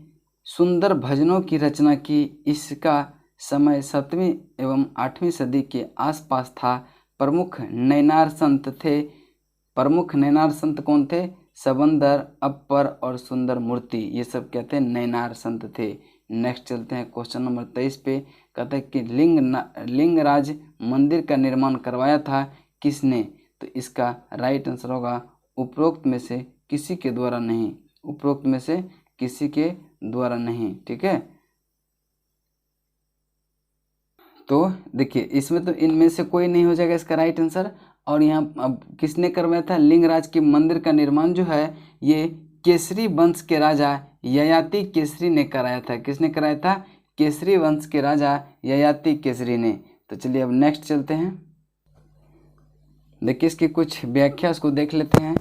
सुंदर भजनों की रचना की। इसका समय 7वीं एवं 8वीं सदी के आसपास था। प्रमुख नैनार संत कौन थे? सबंदर, अप्पर और सुंदर मूर्ति, ये सब कहते हैं नैनार संत थे। नेक्स्ट चलते हैं क्वेश्चन नंबर 23 पे। कहते हैं कि लिंगराज मंदिर का निर्माण करवाया था किसने? तो इसका राइट आंसर होगा उपरोक्त में से किसी के द्वारा नहीं। उपरोक्त में से किसी के द्वारा नहीं। ठीक है, तो देखिए इसमें तो इनमें से कोई नहीं हो जाएगा इसका राइट आंसर। और यहाँ अब किसने करवाया था? लिंगराज के मंदिर का निर्माण जो है ये केसरी वंश के राजा ययाति केसरी ने कराया था। किसने कराया था? केसरी वंश के राजा ययाति केसरी ने। तो चलिए अब नेक्स्ट चलते हैं। देखिए इसकी कुछ व्याख्या इसको देख लेते हैं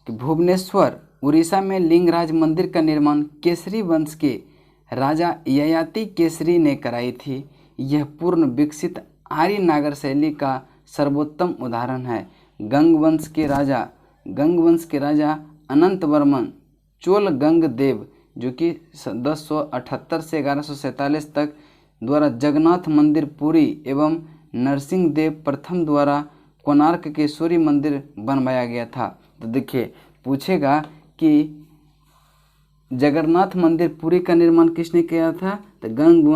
कि भुवनेश्वर उड़ीसा में लिंगराज मंदिर का निर्माण केसरी वंश के राजा ययाति केसरी ने कराई थी। यह पूर्ण विकसित आर्य नागर शैली का सर्वोत्तम उदाहरण है। गंग वंश के राजा अनंत वर्मन चोल गंग देव जो कि 1078 से 1147 तक द्वारा जगन्नाथ मंदिर पुरी एवं नरसिंह देव प्रथम द्वारा कोणार्क के सूर्य मंदिर बनवाया गया था। तो देखिए पूछेगा कि जगन्नाथ मंदिर पुरी का निर्माण किसने किया था? तो गंग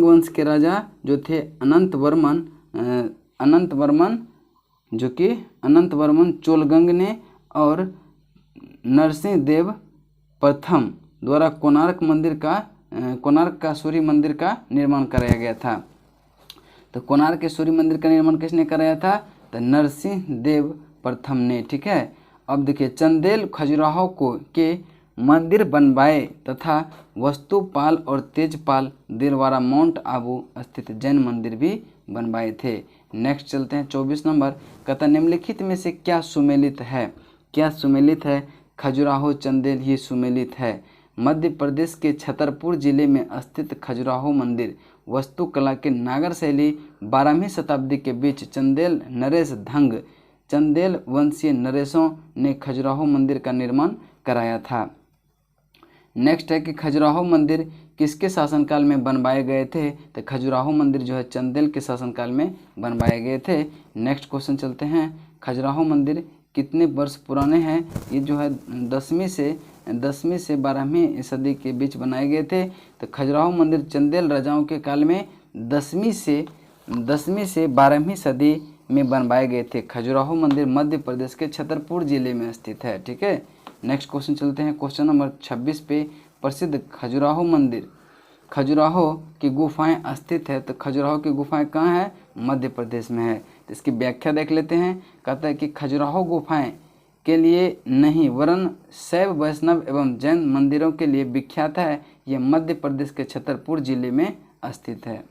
वंश के राजा जो थे अनंत वर्मन चोलगंग ने और नरसिंह देव प्रथम द्वारा कोणार्क का सूर्य मंदिर का निर्माण कराया गया था। तो कोणार्क के सूर्य मंदिर का निर्माण किसने कराया था? तो नरसिंह देव प्रथम ने। ठीक है, अब देखिए चंदेल खजुराहो के मंदिर बनवाए तथा वस्तुपाल और तेजपाल दिलवारा माउंट आबू स्थित जैन मंदिर भी बनवाए थे। नेक्स्ट चलते हैं 24 नंबर। कहता निम्नलिखित में से क्या सुमेलित है? क्या सुमेलित है? खजुराहो चंदेल ही सुमेलित है। मध्य प्रदेश के छतरपुर जिले में स्थित खजुराहो मंदिर वास्तुकला के नागर शैली 12वीं शताब्दी के बीच चंदेल वंशीय नरेशों ने खजुराहो मंदिर का निर्माण कराया था। नेक्स्ट है कि खजुराहो मंदिर किसके शासनकाल में बनवाए गए थे? तो खजुराहो मंदिर जो है चंदेल के शासनकाल में बनवाए गए थे। नेक्स्ट क्वेश्चन चलते हैं। खजुराहो मंदिर कितने वर्ष पुराने हैं? ये जो है 10वीं से 12वीं सदी के बीच बनाए गए थे। तो खजुराहो मंदिर चंदेल राजाओं के काल में 10वीं से 12वीं सदी में बनवाए गए थे। खजुराहो मंदिर मध्य प्रदेश के छतरपुर जिले में स्थित है। ठीक है, नेक्स्ट क्वेश्चन चलते हैं। क्वेश्चन नंबर 26 पे। प्रसिद्ध खजुराहो मंदिर, खजुराहो की गुफाएं स्थित है। तो खजुराहो की गुफाएं कहाँ है? मध्य प्रदेश में है। तो इसकी व्याख्या देख लेते हैं। कहता है कि खजुराहो गुफाएं के लिए नहीं वरन शैव वैष्णव एवं जैन मंदिरों के लिए विख्यात है। यह मध्य प्रदेश के छतरपुर जिले में स्थित है।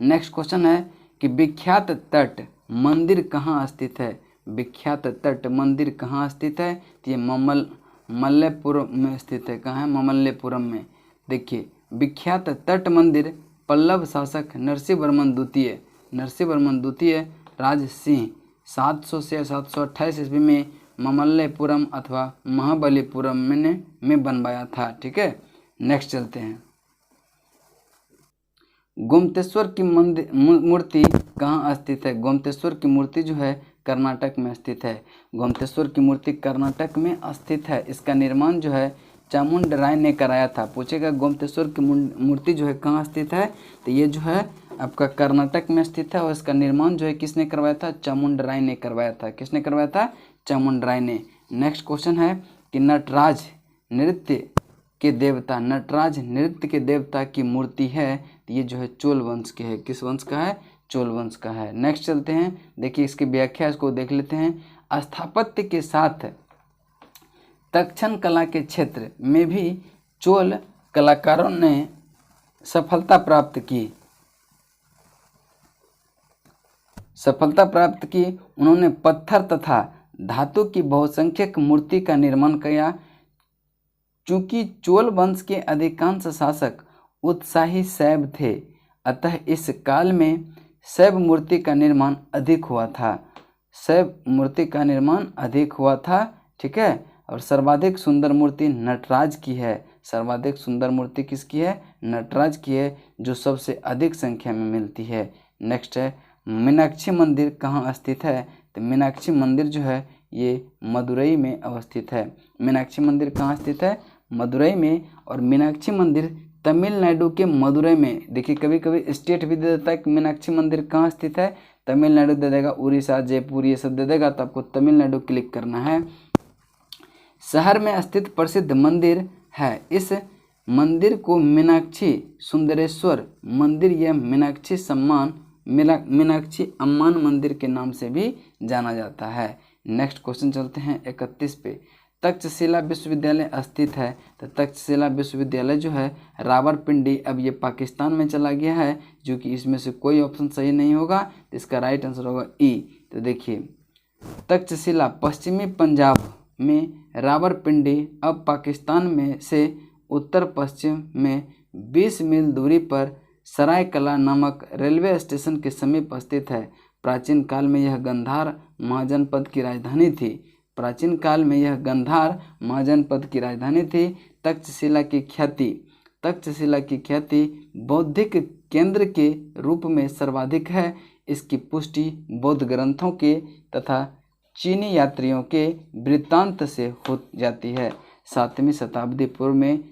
नेक्स्ट क्वेश्चन है कि विख्यात तट मंदिर कहाँ स्थित है? विख्यात तट मंदिर कहाँ स्थित है? तो ये ममल्लेपुरम में स्थित है। कहाँ है? ममल्लेपुरम में। देखिए विख्यात तट मंदिर पल्लव शासक नरसिंहवर्मन द्वितीय राजसिंह 700 से 728 ईस्वी में ममल्लेपुरम अथवा महाबलीपुरम में बनवाया था। ठीक है, नेक्स्ट चलते हैं। गोमतेश्वर की मूर्ति कहाँ स्थित है? गोमतेश्वर की मूर्ति जो है कर्नाटक में स्थित है। गोमतेश्वर की मूर्ति कर्नाटक में स्थित है। इसका निर्माण जो है चामुंड राय ने कराया था। पूछेगा गोमतेश्वर की मूर्ति जो है कहाँ स्थित है? तो ये जो है आपका कर्नाटक में स्थित है और इसका निर्माण जो है किसने करवाया था? चामुंड राय ने करवाया था। किसने करवाया था? चामुंड राय ने। नेक्स्ट क्वेश्चन है कि नटराज नृत्य के देवता की मूर्ति है। तो ये जो है चोल वंश के है। किस वंश का है? चोल वंश का है। नेक्स्ट चलते हैं। देखिए इसकी व्याख्या इसको देख लेते हैं। स्थापत्य के साथ तक्षण कला के क्षेत्र में भी चोल कलाकारों ने सफलता प्राप्त की। उन्होंने पत्थर तथा धातु की बहुसंख्यक मूर्ति का निर्माण किया। चूंकि चोल वंश के अधिकांश शासक उत्साही शैव थे, अतः इस काल में शैव मूर्ति का निर्माण अधिक हुआ था। ठीक है। और सर्वाधिक सुंदर मूर्ति नटराज की है। सर्वाधिक सुंदर मूर्ति किसकी है? नटराज की है, जो सबसे अधिक संख्या में मिलती है। नेक्स्ट है मीनाक्षी मंदिर कहाँ स्थित है? तो मीनाक्षी मंदिर जो है ये मदुरई में अवस्थित है। मीनाक्षी मंदिर कहाँ स्थित है? मदुरई में। और मीनाक्षी मंदिर तमिलनाडु के मदुरई में। देखिए कभी कभी स्टेट भी दे देता है कि मीनाक्षी मंदिर कहाँ स्थित है, तमिलनाडु दे देगा, उड़ीसा, जयपुर ये सब दे देगा, तो आपको तमिलनाडु क्लिक करना है। शहर में स्थित प्रसिद्ध मंदिर है। इस मंदिर को मीनाक्षी सुंदरेश्वर मंदिर या मीनाक्षी अम्मान मंदिर के नाम से भी जाना जाता है। नेक्स्ट क्वेश्चन चलते हैं 31 पे। तक्षशिला विश्वविद्यालय स्थित है। तो तक्षशिला विश्वविद्यालय जो है रावलपिंडी, अब ये पाकिस्तान में चला गया है, जो कि इसमें से कोई ऑप्शन सही नहीं होगा, तो इसका राइट आंसर होगा ई। तो देखिए तक्षशिला पश्चिमी पंजाब में रावलपिंडी अब पाकिस्तान में से उत्तर पश्चिम में 20 मील दूरी पर सरायकला नामक रेलवे स्टेशन के समीप स्थित है। प्राचीन काल में यह गांधार महाजनपद की राजधानी थी। प्राचीन काल में यह गांधार महाजनपद की राजधानी थी। तक्षशिला की ख्याति बौद्धिक केंद्र के रूप में सर्वाधिक है। इसकी पुष्टि बौद्ध ग्रंथों के तथा चीनी यात्रियों के वृत्तांत से हो जाती है। 7वीं शताब्दी पूर्व में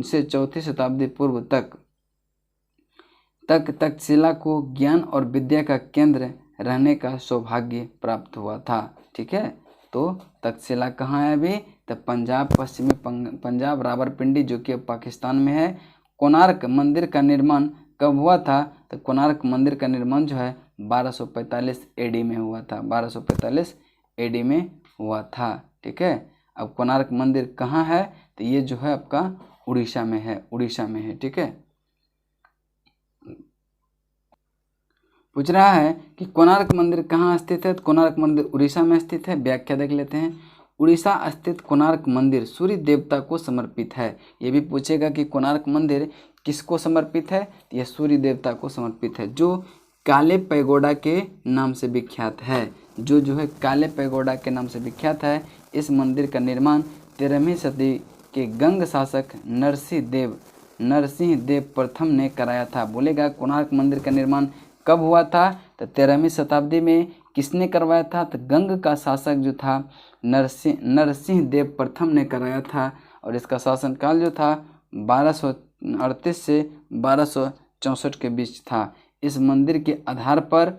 से 4वीं शताब्दी पूर्व तक तक्षशिला को ज्ञान और विद्या का केंद्र रहने का सौभाग्य प्राप्त हुआ था। ठीक है, तो तक्षशिला कहाँ है अभी? तो पंजाब, पश्चिमी पंजाब, रावलपिंडी जो कि अब पाकिस्तान में है। कोणार्क मंदिर का निर्माण कब हुआ था? तो कोणार्क मंदिर का निर्माण जो है 1245 एडी में हुआ था। 1245 एडी में हुआ था। ठीक है, अब कोणार्क मंदिर कहाँ है? तो ये जो है आपका उड़ीसा में है, उड़ीसा में है। ठीक है, पूछ रहा है कि कोणार्क मंदिर कहाँ स्थित है? तो कोणार्क मंदिर उड़ीसा में स्थित है। व्याख्या देख लेते हैं। उड़ीसा स्थित कोणार्क मंदिर सूर्य देवता को समर्पित है। ये भी पूछेगा कि कोणार्क मंदिर किसको समर्पित है? तो यह सूर्य देवता को समर्पित है, जो काले पैगोडा के नाम से विख्यात है। जो है काले पैगोडा के नाम से विख्यात है। इस मंदिर का निर्माण 13वीं सदी के गंग शासक नरसिंह देव प्रथम ने कराया था। बोलेगा कोणार्क मंदिर का निर्माण कब हुआ था? तो 13वीं शताब्दी में। किसने करवाया था? तो गंग का शासक जो था नरसिंह देव प्रथम ने कराया था। और इसका शासनकाल जो था 1238 से 1264 के बीच था। इस मंदिर के आधार पर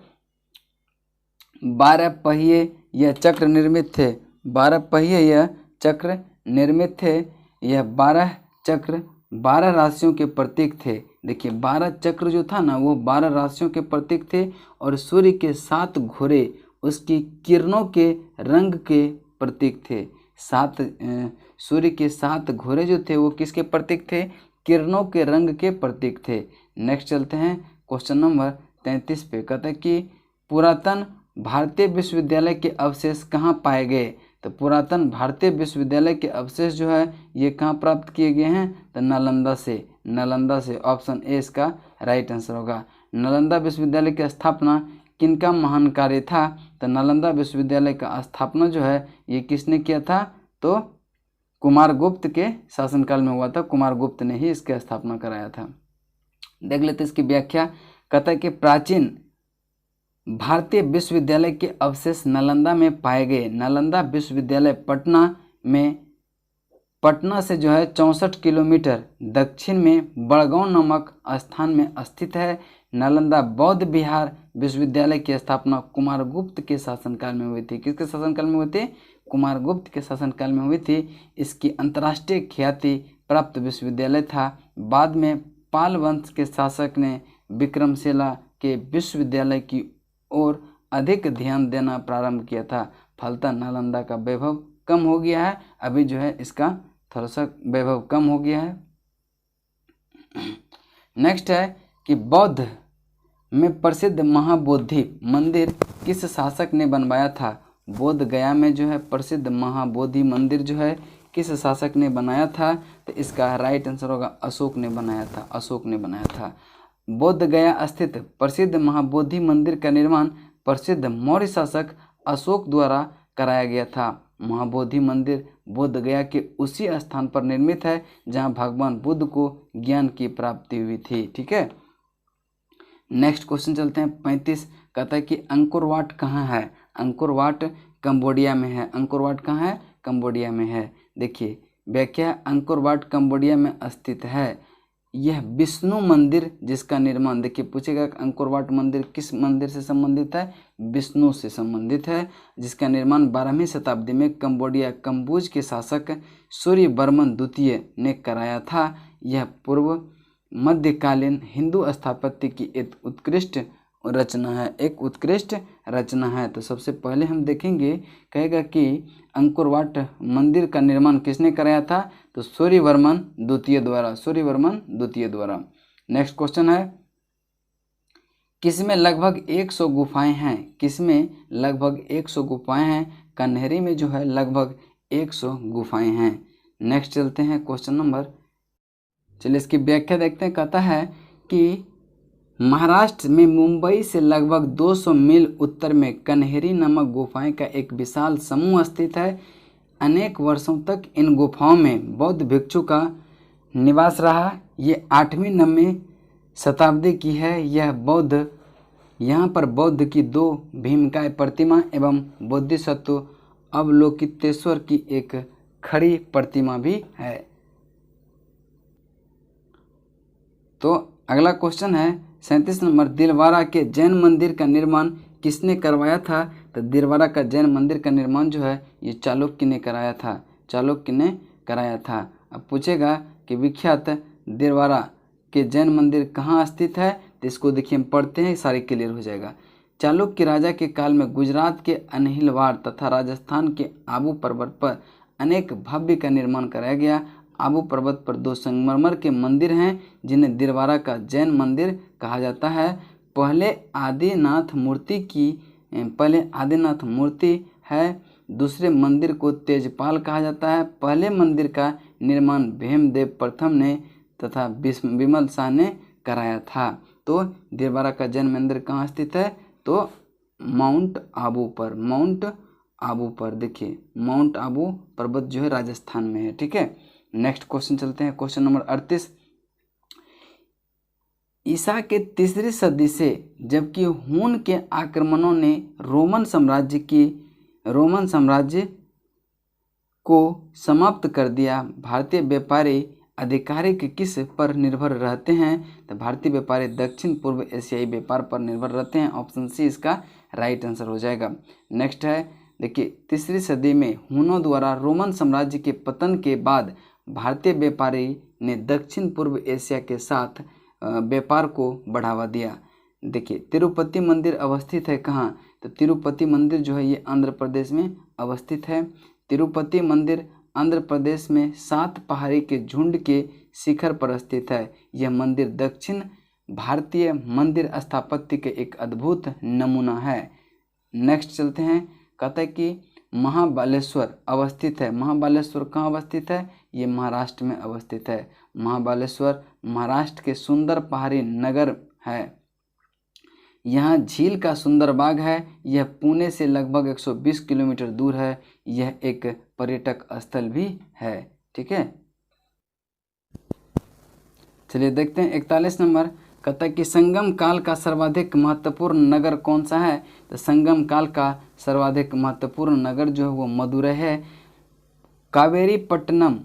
12 पहिए यह चक्र निर्मित थे। 12 पहिए यह चक्र निर्मित थे। यह 12 चक्र 12 राशियों के प्रतीक थे। देखिए 12 चक्र जो था ना, वो 12 राशियों के प्रतीक थे। और सूर्य के 7 घोड़े उसकी किरणों के रंग के प्रतीक थे। सूर्य के 7 घोड़े जो थे वो किसके प्रतीक थे? किरणों के रंग के प्रतीक थे। नेक्स्ट चलते हैं क्वेश्चन नंबर 33 पे। कहता है कि पुरातन भारतीय विश्वविद्यालय के अवशेष कहाँ पाए गए? तो पुरातन भारतीय विश्वविद्यालय के अवशेष जो है ये कहाँ प्राप्त किए गए हैं? तो नालंदा से ऑप्शन ए इसका राइट आंसर होगा। नालंदा विश्वविद्यालय की स्थापना किनका महान कार्य था? तो नालंदा विश्वविद्यालय का स्थापना जो है ये किसने किया था? तो कुमारगुप्त के शासनकाल में हुआ था। कुमारगुप्त ने ही इसकी स्थापना कराया था। देख लेते इसकी व्याख्या। कहता है कि प्राचीन भारतीय विश्वविद्यालय के अवशेष नालंदा में पाए गए। नालंदा विश्वविद्यालय पटना से जो है 64 किलोमीटर दक्षिण में बड़गांव नामक स्थान में स्थित है। नालंदा बौद्ध विहार विश्वविद्यालय की स्थापना कुमारगुप्त के शासनकाल में हुई थी। किसके शासनकाल में हुई थी? कुमारगुप्त के शासनकाल में हुई थी। इसकी अंतर्राष्ट्रीय ख्याति प्राप्त विश्वविद्यालय था। बाद में पाल वंश के शासक ने विक्रमशिला के विश्वविद्यालय की ओर अधिक ध्यान देना प्रारंभ किया था। फलतः नालंदा का वैभव कम हो गया है। अभी जो है इसका थोड़ा सा वैभव कम हो गया है। नेक्स्ट है कि बौद्ध में प्रसिद्ध महाबोधि मंदिर किस शासक ने बनवाया था? बोध गया में जो है प्रसिद्ध महाबोधि मंदिर जो है किस शासक ने बनाया था? तो इसका राइट आंसर होगा अशोक ने बनाया था। बोध गया स्थित प्रसिद्ध महाबोधि मंदिर का निर्माण प्रसिद्ध मौर्य शासक अशोक द्वारा कराया गया था। महाबोधि मंदिर बोध गया के उसी स्थान पर निर्मित है जहां भगवान बुद्ध को ज्ञान की प्राप्ति हुई थी। ठीक है, नेक्स्ट क्वेश्चन चलते हैं 35। कहता है कि अंकोर वाट कहाँ है? अंकोर वाट कंबोडिया में है। अंकोर वाट कहाँ है? कंबोडिया में है। देखिए व्याख्या, अंकोर वाट कंबोडिया में स्थित है। यह विष्णु मंदिर जिसका निर्माण, देखिए पूछेगा अंकोर वाट मंदिर किस मंदिर से संबंधित है? विष्णु से संबंधित है, जिसका निर्माण 12वीं शताब्दी में कंबोडिया कंबोज के शासक सूर्यवर्मन द्वितीय ने कराया था। यह पूर्व मध्यकालीन हिंदू स्थापत्य की एक उत्कृष्ट रचना है, एक उत्कृष्ट रचना है। तो सबसे पहले हम देखेंगे, कहेगा कि अंकोर वाट मंदिर का निर्माण किसने कराया था? तो सूर्यवर्मन द्वितीय द्वारा, सूर्यवर्मन द्वितीय द्वारा। नेक्स्ट क्वेश्चन है, किसमें लगभग 100 गुफाएं हैं? किसमें लगभग 100 गुफाएं हैं? कन्हेरी में जो है लगभग 100 गुफाएं हैं। नेक्स्ट चलते हैं क्वेश्चन नंबर, चलिए इसकी व्याख्या देखते हैं। कहता है कि महाराष्ट्र में मुंबई से लगभग 200 मील उत्तर में कन्हेरी नामक गुफाएं का एक विशाल समूह स्थित है। अनेक वर्षों तक इन गुफाओं में बौद्ध भिक्षु का निवास रहा। ये 8वीं-9वीं शताब्दी की है। यहाँ पर बौद्ध की 2 भीमकाय प्रतिमा एवं बोधिसत्व अवलोकितेश्वर की एक खड़ी प्रतिमा भी है। तो अगला क्वेश्चन है 37 नंबर, दिलवारा के जैन मंदिर का निर्माण किसने करवाया था? तो दिलवारा का जैन मंदिर का निर्माण जो है ये चालुक्य ने कराया था, चालुक्य ने कराया था। अब पूछेगा कि विख्यात दिलवारा के जैन मंदिर कहाँ स्थित है? तो इसको देखिए हम पढ़ते हैं, सारे क्लियर हो जाएगा। चालुक्य राजा के काल में गुजरात के अनहिलवाड़ तथा राजस्थान के आबू पर्वत पर अनेक भव्य का निर्माण कराया गया। आबू पर्वत पर 2 संगमरमर के मंदिर हैं जिन्हें दिलवारा का जैन मंदिर कहा जाता है। पहले आदिनाथ मूर्ति है। दूसरे मंदिर को तेजपाल कहा जाता है। पहले मंदिर का निर्माण भीमदेव प्रथम ने तथा विमल शाह ने कराया था। तो दिलवारा का जैन मंदिर कहाँ स्थित है? तो माउंट आबू पर, माउंट आबू पर। देखिए माउंट आबू पर्वत जो है राजस्थान में है। ठीक है, नेक्स्ट क्वेश्चन चलते हैं, क्वेश्चन नंबर 38। ईसा के 3री सदी से जबकि हून के आक्रमणों ने रोमन साम्राज्य को समाप्त कर दिया, भारतीय व्यापारी आधिकारिक किस पर निर्भर रहते हैं? तो भारतीय व्यापारी दक्षिण पूर्व एशियाई व्यापार पर निर्भर रहते हैं। ऑप्शन सी इसका राइट आंसर हो जाएगा। नेक्स्ट है, देखिए 3री सदी में हुनों द्वारा रोमन साम्राज्य के पतन के बाद भारतीय व्यापारी ने दक्षिण पूर्व एशिया के साथ व्यापार को बढ़ावा दिया। देखिए तिरुपति मंदिर अवस्थित है कहाँ? तो तिरुपति मंदिर जो है ये आंध्र प्रदेश में अवस्थित है। तिरुपति मंदिर आंध्र प्रदेश में 7 पहाड़ी के झुंड के शिखर पर स्थित है। यह मंदिर दक्षिण भारतीय मंदिर स्थापत्य के एक अद्भुत नमूना है। नेक्स्ट चलते हैं, कहता है कि महाबालेश्वर अवस्थित है। महाबालेश्वर कहाँ अवस्थित है? ये महाराष्ट्र में अवस्थित है। महाबालेश्वर महाराष्ट्र के सुंदर पहाड़ी नगर है। यहाँ झील का सुंदर बाग है। यह पुणे से लगभग 120 किलोमीटर दूर है। यह एक पर्यटक स्थल भी है। ठीक है, चलिए देखते हैं 41 नंबर। कहता है कि संगम काल का सर्वाधिक महत्वपूर्ण नगर कौन सा है? तो संगम काल का सर्वाधिक महत्वपूर्ण नगर जो है वो मदुरै है। कावेरी पट्टनम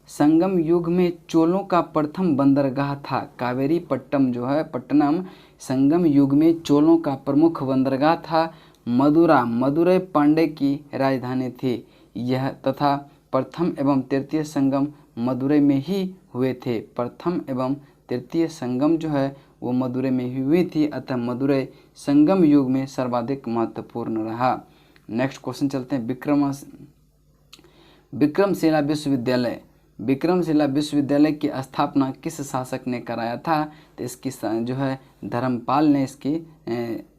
संगम युग में चोलों का प्रथम बंदरगाह था। कावेरी पट्टनम जो है पट्टनम संगम युग में चोलों का प्रमुख बंदरगाह था। मदुरै पांड्य की राजधानी थी। यह तथा प्रथम एवं तृतीय संगम मदुरै में ही हुए थे। प्रथम एवं तृतीय संगम जो है वो मदुरै में ही हुई थी, अतः मदुरै संगम युग में सर्वाधिक महत्वपूर्ण रहा। नेक्स्ट क्वेश्चन चलते हैं, विक्रमशिला विश्वविद्यालय। विक्रमशिला विश्वविद्यालय की स्थापना किस शासक ने कराया था? तो इसकी जो है धर्मपाल ने इसकी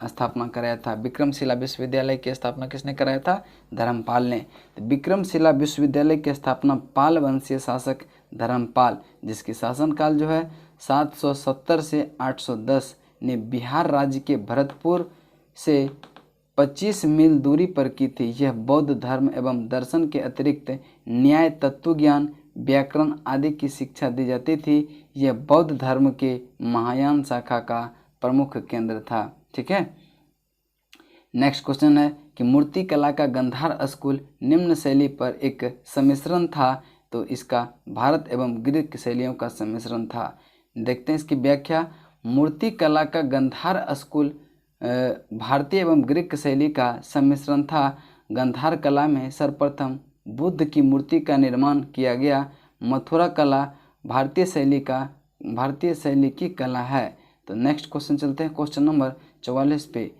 स्थापना कराया था। विक्रमशिला विश्वविद्यालय की स्थापना किसने कराया था? धर्मपाल ने। तो विक्रमशिला विश्वविद्यालय की स्थापना पाल वंशीय शासक धर्मपाल, जिसकी शासनकाल जो है 770 से 810 ने बिहार राज्य के भरतपुर से 25 मील दूरी पर की थी। यह बौद्ध धर्म एवं दर्शन के अतिरिक्त न्याय, तत्वज्ञान, व्याकरण आदि की शिक्षा दी जाती थी। यह बौद्ध धर्म के महायान शाखा का प्रमुख केंद्र था। ठीक है। नेक्स्ट क्वेश्चन है कि मूर्ति कला का गांधार स्कूल निम्न शैली पर एक सम्मिश्रण था। तो इसका भारत एवं ग्रीक शैलियों का सम्मिश्रण था। देखते हैं इसकी व्याख्या। मूर्ति कला का गांधार स्कूल भारतीय एवं ग्रीक शैली का सम्मिश्रण था। गांधार कला में सर्वप्रथम बुद्ध की मूर्ति का निर्माण किया गया। मथुरा कला भारतीय शैली की कला है। तो नेक्स्ट क्वेश्चन चलते हैं, क्वेश्चन नंबर 44 पे।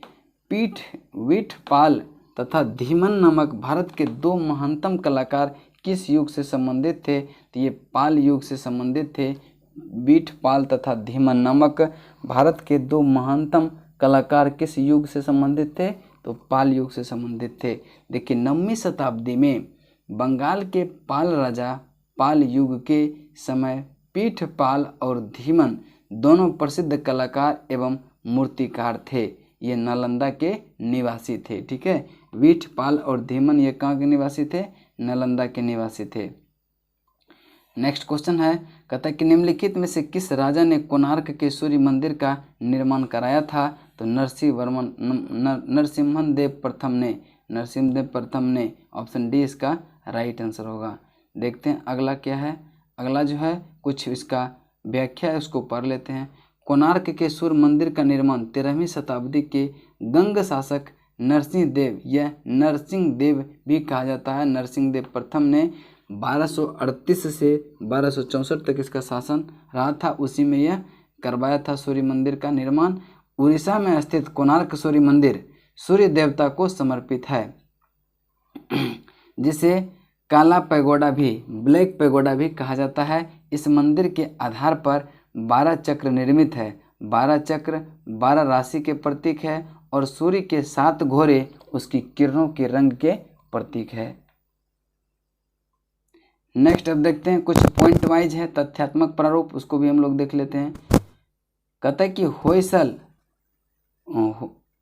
विठपाल तथा धीमन नामक भारत के दो महानतम कलाकार किस युग से संबंधित थे? तो ये पाल युग से संबंधित थे। विठपाल तथा धीमन नामक भारत के दो महानतम कलाकार किस युग से संबंधित थे? तो पाल युग से संबंधित थे। देखिए 9वीं शताब्दी में बंगाल के पाल राजा पाल युग के समय पीठपाल और धीमन दोनों प्रसिद्ध कलाकार एवं मूर्तिकार थे। ये नालंदा के निवासी थे। ठीक है। विठपाल और धीमन ये कहाँ के निवासी थे? नालंदा के निवासी थे। नेक्स्ट क्वेश्चन है, कहता है कि निम्नलिखित में से किस राजा ने कोणार्क के सूर्य मंदिर का निर्माण कराया था? तो नरसिम्हदेव प्रथम ने। ऑप्शन डी इसका राइट आंसर होगा। देखते हैं अगला क्या है। अगला जो है कुछ इसका व्याख्या है, उसको पढ़ लेते हैं। कोणार्क के सूर्य मंदिर का निर्माण 13वीं शताब्दी के गंग शासक नरसिंहदेव, यह नरसिंहदेव भी कहा जाता है, नरसिंहदेव प्रथम ने 1238 से 1264 तक इसका शासन रहा था। उसी में यह करवाया था सूर्य मंदिर का निर्माण। उड़ीसा में स्थित कोणार्क सूर्य मंदिर सूर्य देवता को समर्पित है, जिसे काला पैगोडा भी, ब्लैक पैगोडा भी कहा जाता है। इस मंदिर के आधार पर 12 चक्र निर्मित है। 12 चक्र 12 राशि के प्रतीक है और सूर्य के 7 घोड़े उसकी किरणों के रंग के प्रतीक है। नेक्स्ट अब देखते हैं कुछ पॉइंट वाइज है तथ्यात्मक प्रारूप, उसको भी हम लोग देख लेते हैं। कहता है कि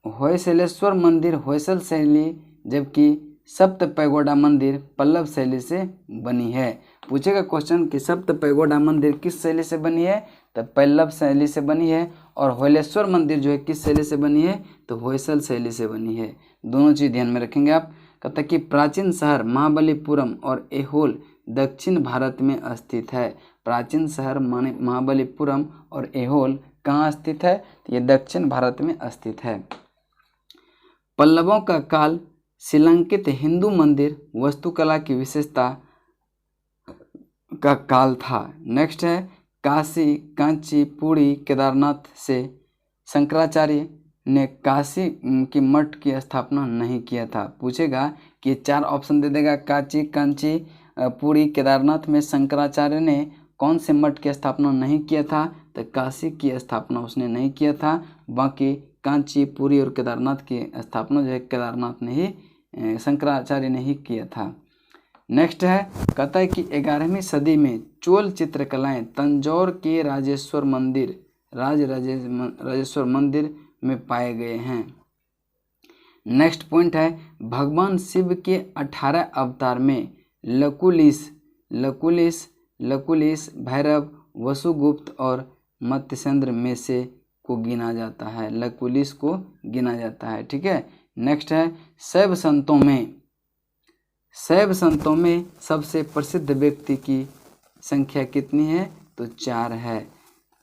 होयसलेश्वर मंदिर होयसल शैली, जबकि सप्त पैगोडा मंदिर पल्लव शैली से बनी है। पूछेगा क्वेश्चन कि सप्त पैगोडा मंदिर किस शैली से बनी है? तो पल्लव शैली से बनी है। और होयलेश्वर मंदिर जो है किस शैली से बनी है? तो होयसल शैली से बनी है। दोनों चीज़ ध्यान में रखेंगे आप। कहता है कि प्राचीन शहर महाबलीपुरम और ऐहोल दक्षिण भारत में स्थित है। प्राचीन शहर माने महाबलीपुरम और ऐहोल कहाँ स्थित है? तो ये दक्षिण भारत में स्थित है। पल्लवों का काल श्रीलंकित हिंदू मंदिर वास्तुकला की विशेषता का काल था। नेक्स्ट है काशी, कांची, पुरी, केदारनाथ से शंकराचार्य ने काशी की मठ की स्थापना नहीं किया था। पूछेगा कि 4 ऑप्शन दे देगा, काशी, कांची, पुरी, केदारनाथ में शंकराचार्य ने कौन से मठ की स्थापना नहीं किया था? तो काशी की स्थापना उसने नहीं किया था। बाकी कांची, पुरी और केदारनाथ की स्थापना जो है केदारनाथ ने ही, शंकराचार्य ने ही किया था। नेक्स्ट है, कहता है कि 11वीं सदी में चोल चित्रकलाएं तंजौर के राजेश्वर मंदिर में पाए गए हैं। नेक्स्ट पॉइंट है, भगवान शिव के 18 अवतार में लकुलिश, भैरव, वसुगुप्त और मत्स्येंद्र में से को गिना जाता है। लकुलिश को गिना जाता है। ठीक है। नेक्स्ट है, शैव संतों में सबसे प्रसिद्ध व्यक्ति की संख्या कितनी है? तो 4 है।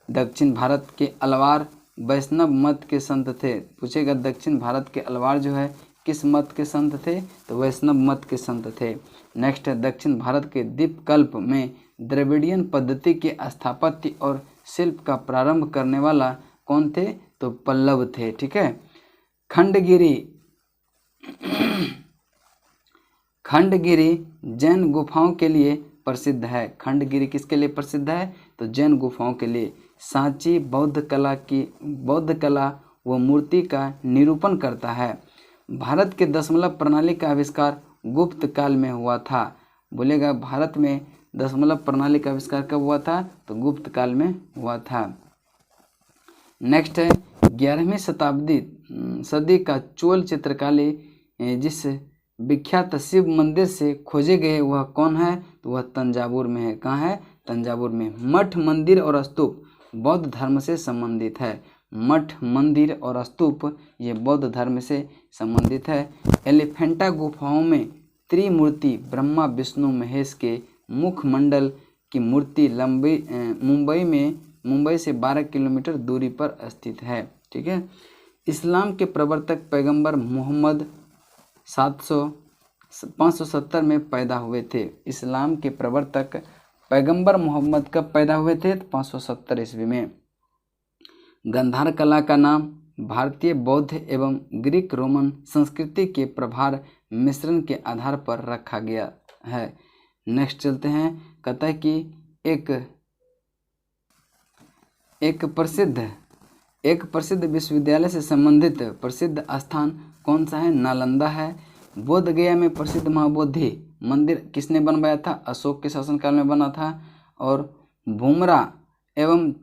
दक्षिण भारत के अलवार वैष्णव मत के संत थे। पूछेगा दक्षिण भारत के अलवार जो है किस मत के संत थे? तो वैष्णव मत के संत थे। नेक्स्ट है, दक्षिण भारत के द्वीपकल्प में द्रविडियन पद्धति के स्थापत्य और शिल्प का प्रारंभ करने वाला कौन थे? तो पल्लव थे। ठीक है। खंडगिरी जैन गुफाओं के लिए प्रसिद्ध है। खंडगिरी किसके लिए प्रसिद्ध है? तो जैन गुफाओं के लिए। सांची बौद्ध कला व मूर्ति का निरूपण करता है। भारत के दशमलव प्रणाली का आविष्कार गुप्त काल में हुआ था। बोलेगा भारत में दशमलव प्रणाली का आविष्कार कब हुआ था? तो गुप्त काल में हुआ था। नेक्स्ट है, 11वीं सदी का चोल चित्रकारी जिस विख्यात शिव मंदिर से खोजे गए वह कौन है? तो वह तंजावुर में है। कहाँ है? तंजावुर में। मठ, मंदिर और स्तूप बौद्ध धर्म से संबंधित है। मठ, मंदिर और स्तूप ये बौद्ध धर्म से संबंधित है। एलिफेंटा गुफाओं में त्रिमूर्ति ब्रह्मा विष्णु महेश के मुखमंडल की मूर्ति मुंबई से 12 किलोमीटर दूरी पर स्थित है। ठीक है। इस्लाम के प्रवर्तक पैगंबर मोहम्मद 570 में पैदा हुए थे। इस्लाम के प्रवर्तक पैगंबर मोहम्मद कब पैदा हुए थे? 570 ईस्वी में। गांधार कला का नाम भारतीय बौद्ध एवं ग्रीक रोमन संस्कृति के प्रभाव मिश्रण के आधार पर रखा गया है। नेक्स्ट चलते हैं। कहता है कि एक प्रसिद्ध विश्वविद्यालय से संबंधित प्रसिद्ध स्थान कौन सा है? नालंदा है। बोध गया में प्रसिद्ध महाबोधि मंदिर किसने बनवाया था? अशोक के शासनकाल में बना था। और भूमरा एवं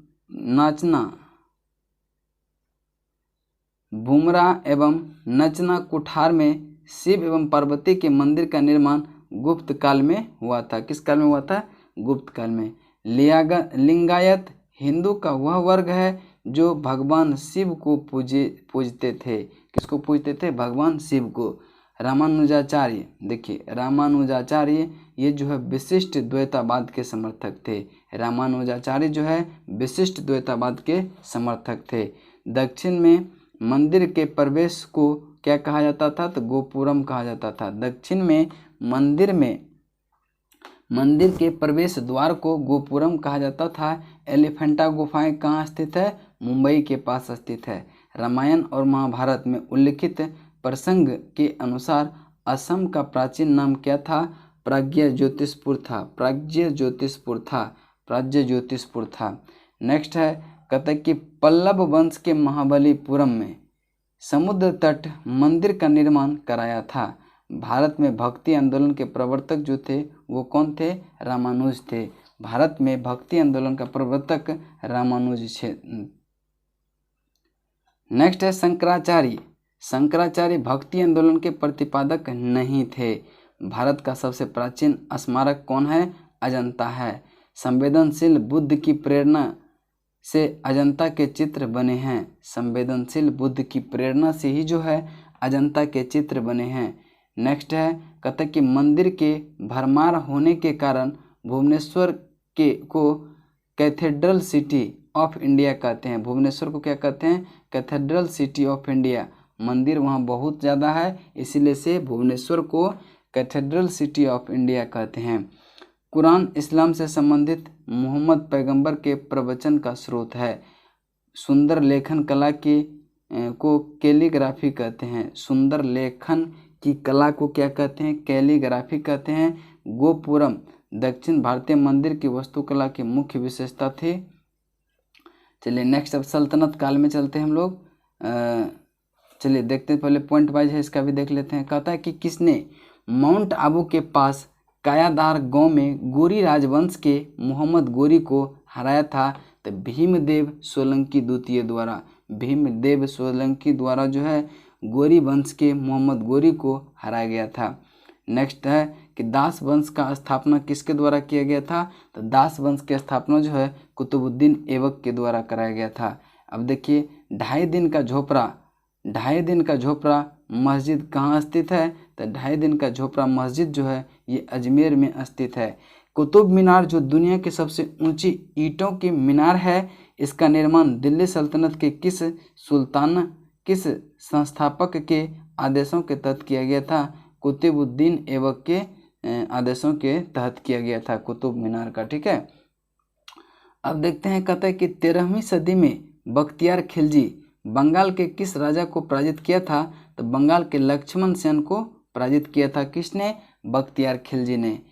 नचना कुठार में शिव एवं पार्वती के मंदिर का निर्माण गुप्त काल में हुआ था। किस काल में हुआ था? गुप्त काल में। लिंगायत हिंदू का वह वर्ग है जो भगवान शिव को पूजते थे। किसको पूजते थे? भगवान शिव को। रामानुजाचार्य, देखिए रामानुजाचार्य ये जो है विशिष्ट द्वैतावाद के समर्थक थे। रामानुजाचार्य जो है विशिष्ट द्वैतावाद के समर्थक थे। दक्षिण में मंदिर के प्रवेश को क्या कहा जाता था? तो गोपुरम कहा जाता था। दक्षिण में मंदिर के प्रवेश द्वार को गोपुरम कहा जाता था। एलिफेंटा गुफाएं कहाँ स्थित है? मुंबई के पास स्थित है। रामायण और महाभारत में उल्लिखित प्रसंग के अनुसार असम का प्राचीन नाम क्या था? प्राग्ज्योतिषपुर था। नेक्स्ट है, कहता है कि पल्लव वंश के महाबलीपुरम में समुद्र तट मंदिर का निर्माण कराया था। भारत में भक्ति आंदोलन के प्रवर्तक जो थे वो कौन थे? रामानुज थे। भारत में भक्ति आंदोलन का प्रवर्तक रामानुज थे। नेक्स्ट है शंकराचार्य भक्ति आंदोलन के प्रतिपादक नहीं थे। भारत का सबसे प्राचीन स्मारक कौन है? अजंता है। संवेदनशील बुद्ध की प्रेरणा से अजंता के चित्र बने हैं। संवेदनशील बुद्ध की प्रेरणा से ही जो है अजंता के चित्र बने हैं। नेक्स्ट है, कहता है कि मंदिर के भरमार होने के कारण भुवनेश्वर को कैथेड्रल सिटी ऑफ इंडिया कहते हैं। भुवनेश्वर को क्या कहते हैं? Cathedral city of India. मंदिर वहाँ बहुत ज़्यादा है, इसीलिए से भुवनेश्वर को कैथेड्रल सिटी ऑफ इंडिया कहते हैं। कुरान इस्लाम से संबंधित मोहम्मद पैगंबर के प्रवचन का स्रोत है। सुंदर लेखन कला को कैलीग्राफी कहते हैं। सुंदर लेखन की कला को क्या कहते हैं? कैलीग्राफी कहते हैं। गोपुरम दक्षिण भारतीय मंदिर की वास्तुकला की मुख्य विशेषता थी। चलिए नेक्स्ट, अब सल्तनत काल में चलते हैं हम लोग। चलिए देखते हैं, पहले पॉइंट वाइज है इसका भी देख लेते हैं। कहता है कि किसने माउंट आबू के पास कायादार गांव में गोरी राजवंश के मोहम्मद गोरी को हराया था? तो भीमदेव सोलंकी द्वितीय द्वारा। भीमदेव सोलंकी द्वारा जो है गोरी वंश के मोहम्मद गोरी को हराया गया था। नेक्स्ट है कि दास वंश का स्थापना किसके द्वारा किया गया था? तो दास वंश की स्थापना जो है कुतुबुद्दीन ऐबक के द्वारा कराया गया था। अब देखिए, ढाई दिन का झोपड़ा मस्जिद कहाँ स्थित है? तो ढाई दिन का झोपड़ा मस्जिद जो है ये अजमेर में स्थित है। कुतुब मीनार जो दुनिया की सबसे ऊंची ईंटों की मीनार है, इसका निर्माण दिल्ली सल्तनत के किस संस्थापक के आदेशों के तहत किया गया था? कुतुबुद्दीन ऐबक के आदेशों के तहत किया गया था कुतुब मीनार का। ठीक है, अब देखते हैं, कहता है कि 13वीं सदी में बख्तियार खिलजी बंगाल के किस राजा को पराजित किया था? तो बंगाल के लक्ष्मण सेन को पराजित किया था। किसने? बख्तियार खिलजी ने।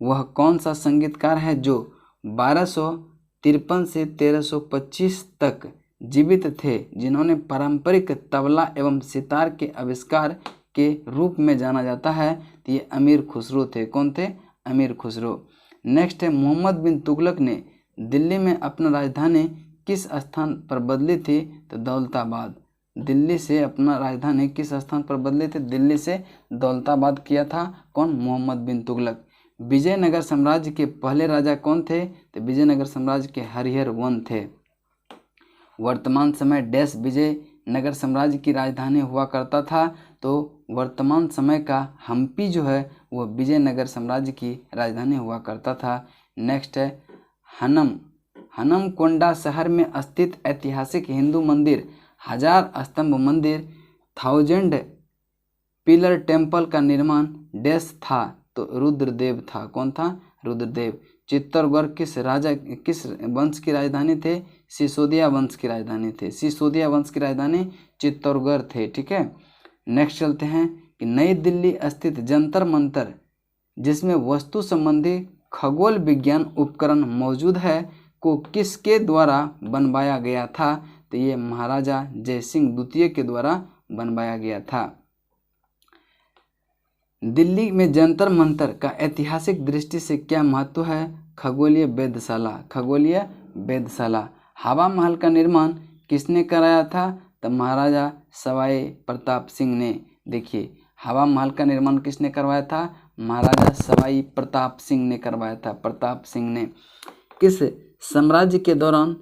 वह कौन सा संगीतकार है जो 1253 से 1325 तक जीवित थे, जिन्होंने पारंपरिक तबला एवं सितार के आविष्कार के रूप में जाना जाता है? तो ये अमीर खुसरो थे। कौन थे? अमीर खुसरो। नेक्स्ट है, मोहम्मद बिन तुगलक ने दिल्ली में अपना राजधानी किस स्थान पर बदली थी? तो दौलताबाद। दिल्ली से अपना राजधानी किस स्थान पर बदले थे? दिल्ली से दौलताबाद किया था। कौन? मोहम्मद बिन तुगलक। विजयनगर साम्राज्य के पहले राजा कौन थे? तो विजयनगर साम्राज्य के हरिहर वन थे। वर्तमान समय डैश विजयनगर साम्राज्य की राजधानी हुआ करता था, तो वर्तमान समय का हम्पी जो है वह विजयनगर साम्राज्य की राजधानी हुआ करता था। नेक्स्ट है हनमकोंडा शहर में स्थित ऐतिहासिक हिंदू मंदिर 1000 स्तंभ मंदिर 1000 पिलर टेम्पल का निर्माण डैश था? तो रुद्रदेव था। कौन था? रुद्रदेव। चित्तौड़गढ़ किस वंश की राजधानी थे? सिसोदिया वंश की राजधानी थे। सिसोदिया वंश की राजधानी चित्तौड़गढ़ थे। ठीक है, नेक्स्ट चलते हैं कि नई दिल्ली स्थित जंतर मंतर जिसमें वस्तु संबंधी खगोल विज्ञान उपकरण मौजूद है को किसके द्वारा बनवाया गया था? तो ये महाराजा जयसिंह द्वितीय के द्वारा बनवाया गया था। दिल्ली में जंतर मंतर का ऐतिहासिक दृष्टि से क्या महत्व है? खगोलीय वेधशाला। खगोलीय वेधशाला। हवा महल का निर्माण किसने कराया था? तो महाराजा सवाई प्रताप सिंह ने। देखिए, हवा महल का निर्माण किसने करवाया था? महाराजा सवाई प्रताप सिंह ने करवाया था। प्रताप सिंह ने। किस साम्राज्य के दौरान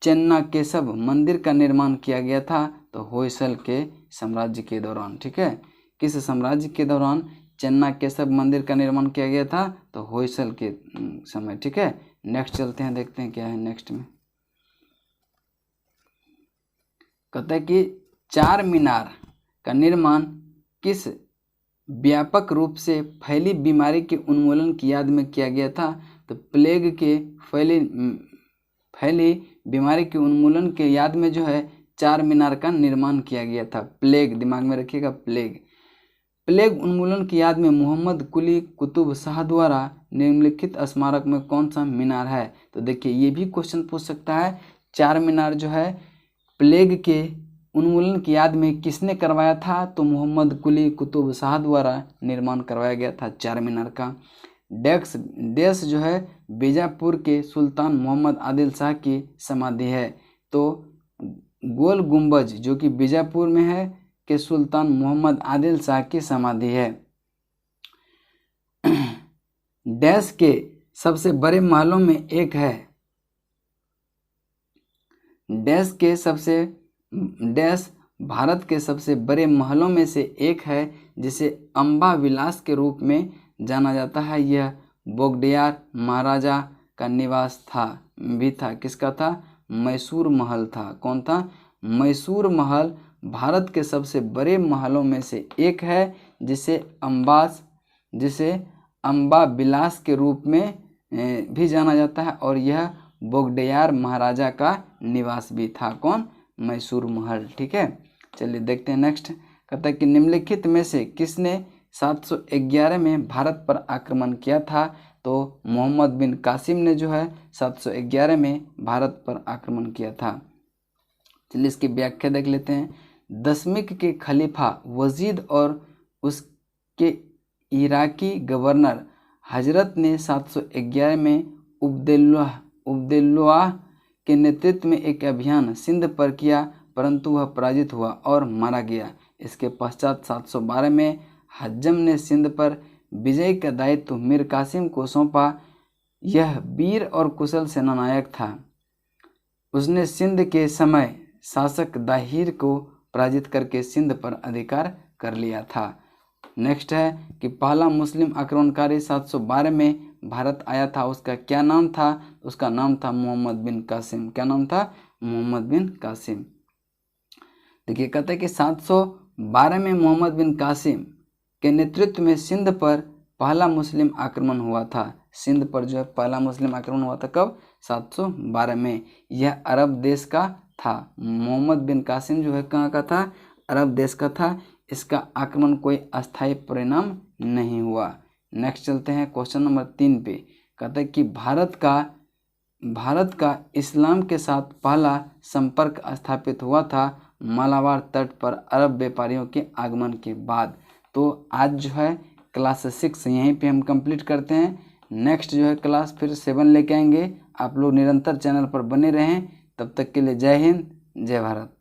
चेन्नाकेशव मंदिर का निर्माण किया गया था? तो होयसल के साम्राज्य के दौरान। ठीक है, किस साम्राज्य के दौरान चेन्नाकेशव मंदिर का निर्माण किया गया था? तो होयसल के समय। ठीक है, नेक्स्ट चलते हैं, देखते हैं क्या है नेक्स्ट में। कहता है कि चार मीनार का निर्माण किस व्यापक रूप से फैली बीमारी के उन्मूलन की याद में किया गया था? तो प्लेग के फैली बीमारी के उन्मूलन के याद में जो है चार मीनार का निर्माण किया गया था। प्लेग, दिमाग में रखिएगा, प्लेग उन्मूलन की याद में मोहम्मद कुली कुतुब शाह द्वारा निम्नलिखित स्मारक में कौन सा मीनार है? तो देखिए, ये भी क्वेश्चन पूछ सकता है। चार मीनार जो है प्लेग के उन्मूलन की याद में किसने करवाया था? तो मोहम्मद कुली कुतुब शाह द्वारा निर्माण करवाया गया था चार मीनार का। डेस जो है बीजापुर के सुल्तान मोहम्मद आदिल शाह की समाधि है। तो गोल गुंबज जो कि बीजापुर में है के सुल्तान मोहम्मद आदिल शाह की समाधि है। डैश के सबसे बड़े महलों में एक है। डैश भारत के सबसे बड़े महलों में से एक है जिसे अम्बा विलास के रूप में जाना जाता है। यह बोगडियार महाराजा का निवास था। किसका था? मैसूर महल था। कौन था? मैसूर महल भारत के सबसे बड़े महलों में से एक है जिसे अम्बा विलास के रूप में भी जाना जाता है, और यह बोगडियार महाराजा का निवास भी था। कौन? मैसूर महल। ठीक है, चलिए देखते हैं नेक्स्ट। कहता है कि निम्नलिखित में से किसने 711 में भारत पर आक्रमण किया था? तो मोहम्मद बिन कासिम ने जो है 711 में भारत पर आक्रमण किया था। चलिए इसकी व्याख्या देख लेते हैं। दशमिक के खलीफा वजीद और उसके इराकी गवर्नर हजरत ने 711 में उब्दुल्लाह के नेतृत्व में एक अभियान सिंध पर किया, परंतु वह पराजित हुआ और मारा गया। इसके पश्चात 712 में हज्जम ने सिंध पर विजय का दायित्व मीर कासिम को सौंपा। यह वीर और कुशल सेनानायक था। उसने सिंध के समय शासक दाहिर को पराजित करके सिंध पर अधिकार कर लिया था। नेक्स्ट है कि पहला मुस्लिम आक्रमणकारी 712 में भारत आया था, उसका क्या नाम था? उसका नाम था मोहम्मद बिन कासिम। क्या नाम था? मोहम्मद बिन कासिम। देखिए, कहते हैं कि 712 में मोहम्मद बिन कासिम के नेतृत्व में सिंध पर पहला मुस्लिम आक्रमण हुआ था। सिंध पर जो है पहला मुस्लिम आक्रमण हुआ था कब? 712 में। यह अरब देश का था। मोहम्मद बिन कासिम जो है कहाँ का था? अरब देश का था। इसका आक्रमण कोई अस्थायी परिणाम नहीं हुआ। नेक्स्ट चलते हैं क्वेश्चन नंबर 3 पे। कहता है कि भारत का इस्लाम के साथ पहला संपर्क स्थापित हुआ था मालाबार तट पर अरब व्यापारियों के आगमन के बाद। तो आज जो है क्लास 6 यहीं पे हम कंप्लीट करते हैं। नेक्स्ट जो है क्लास फिर 7 लेके आएंगे। आप लोग निरंतर चैनल पर बने रहें। तब तक के लिए जय हिंद, जय भारत।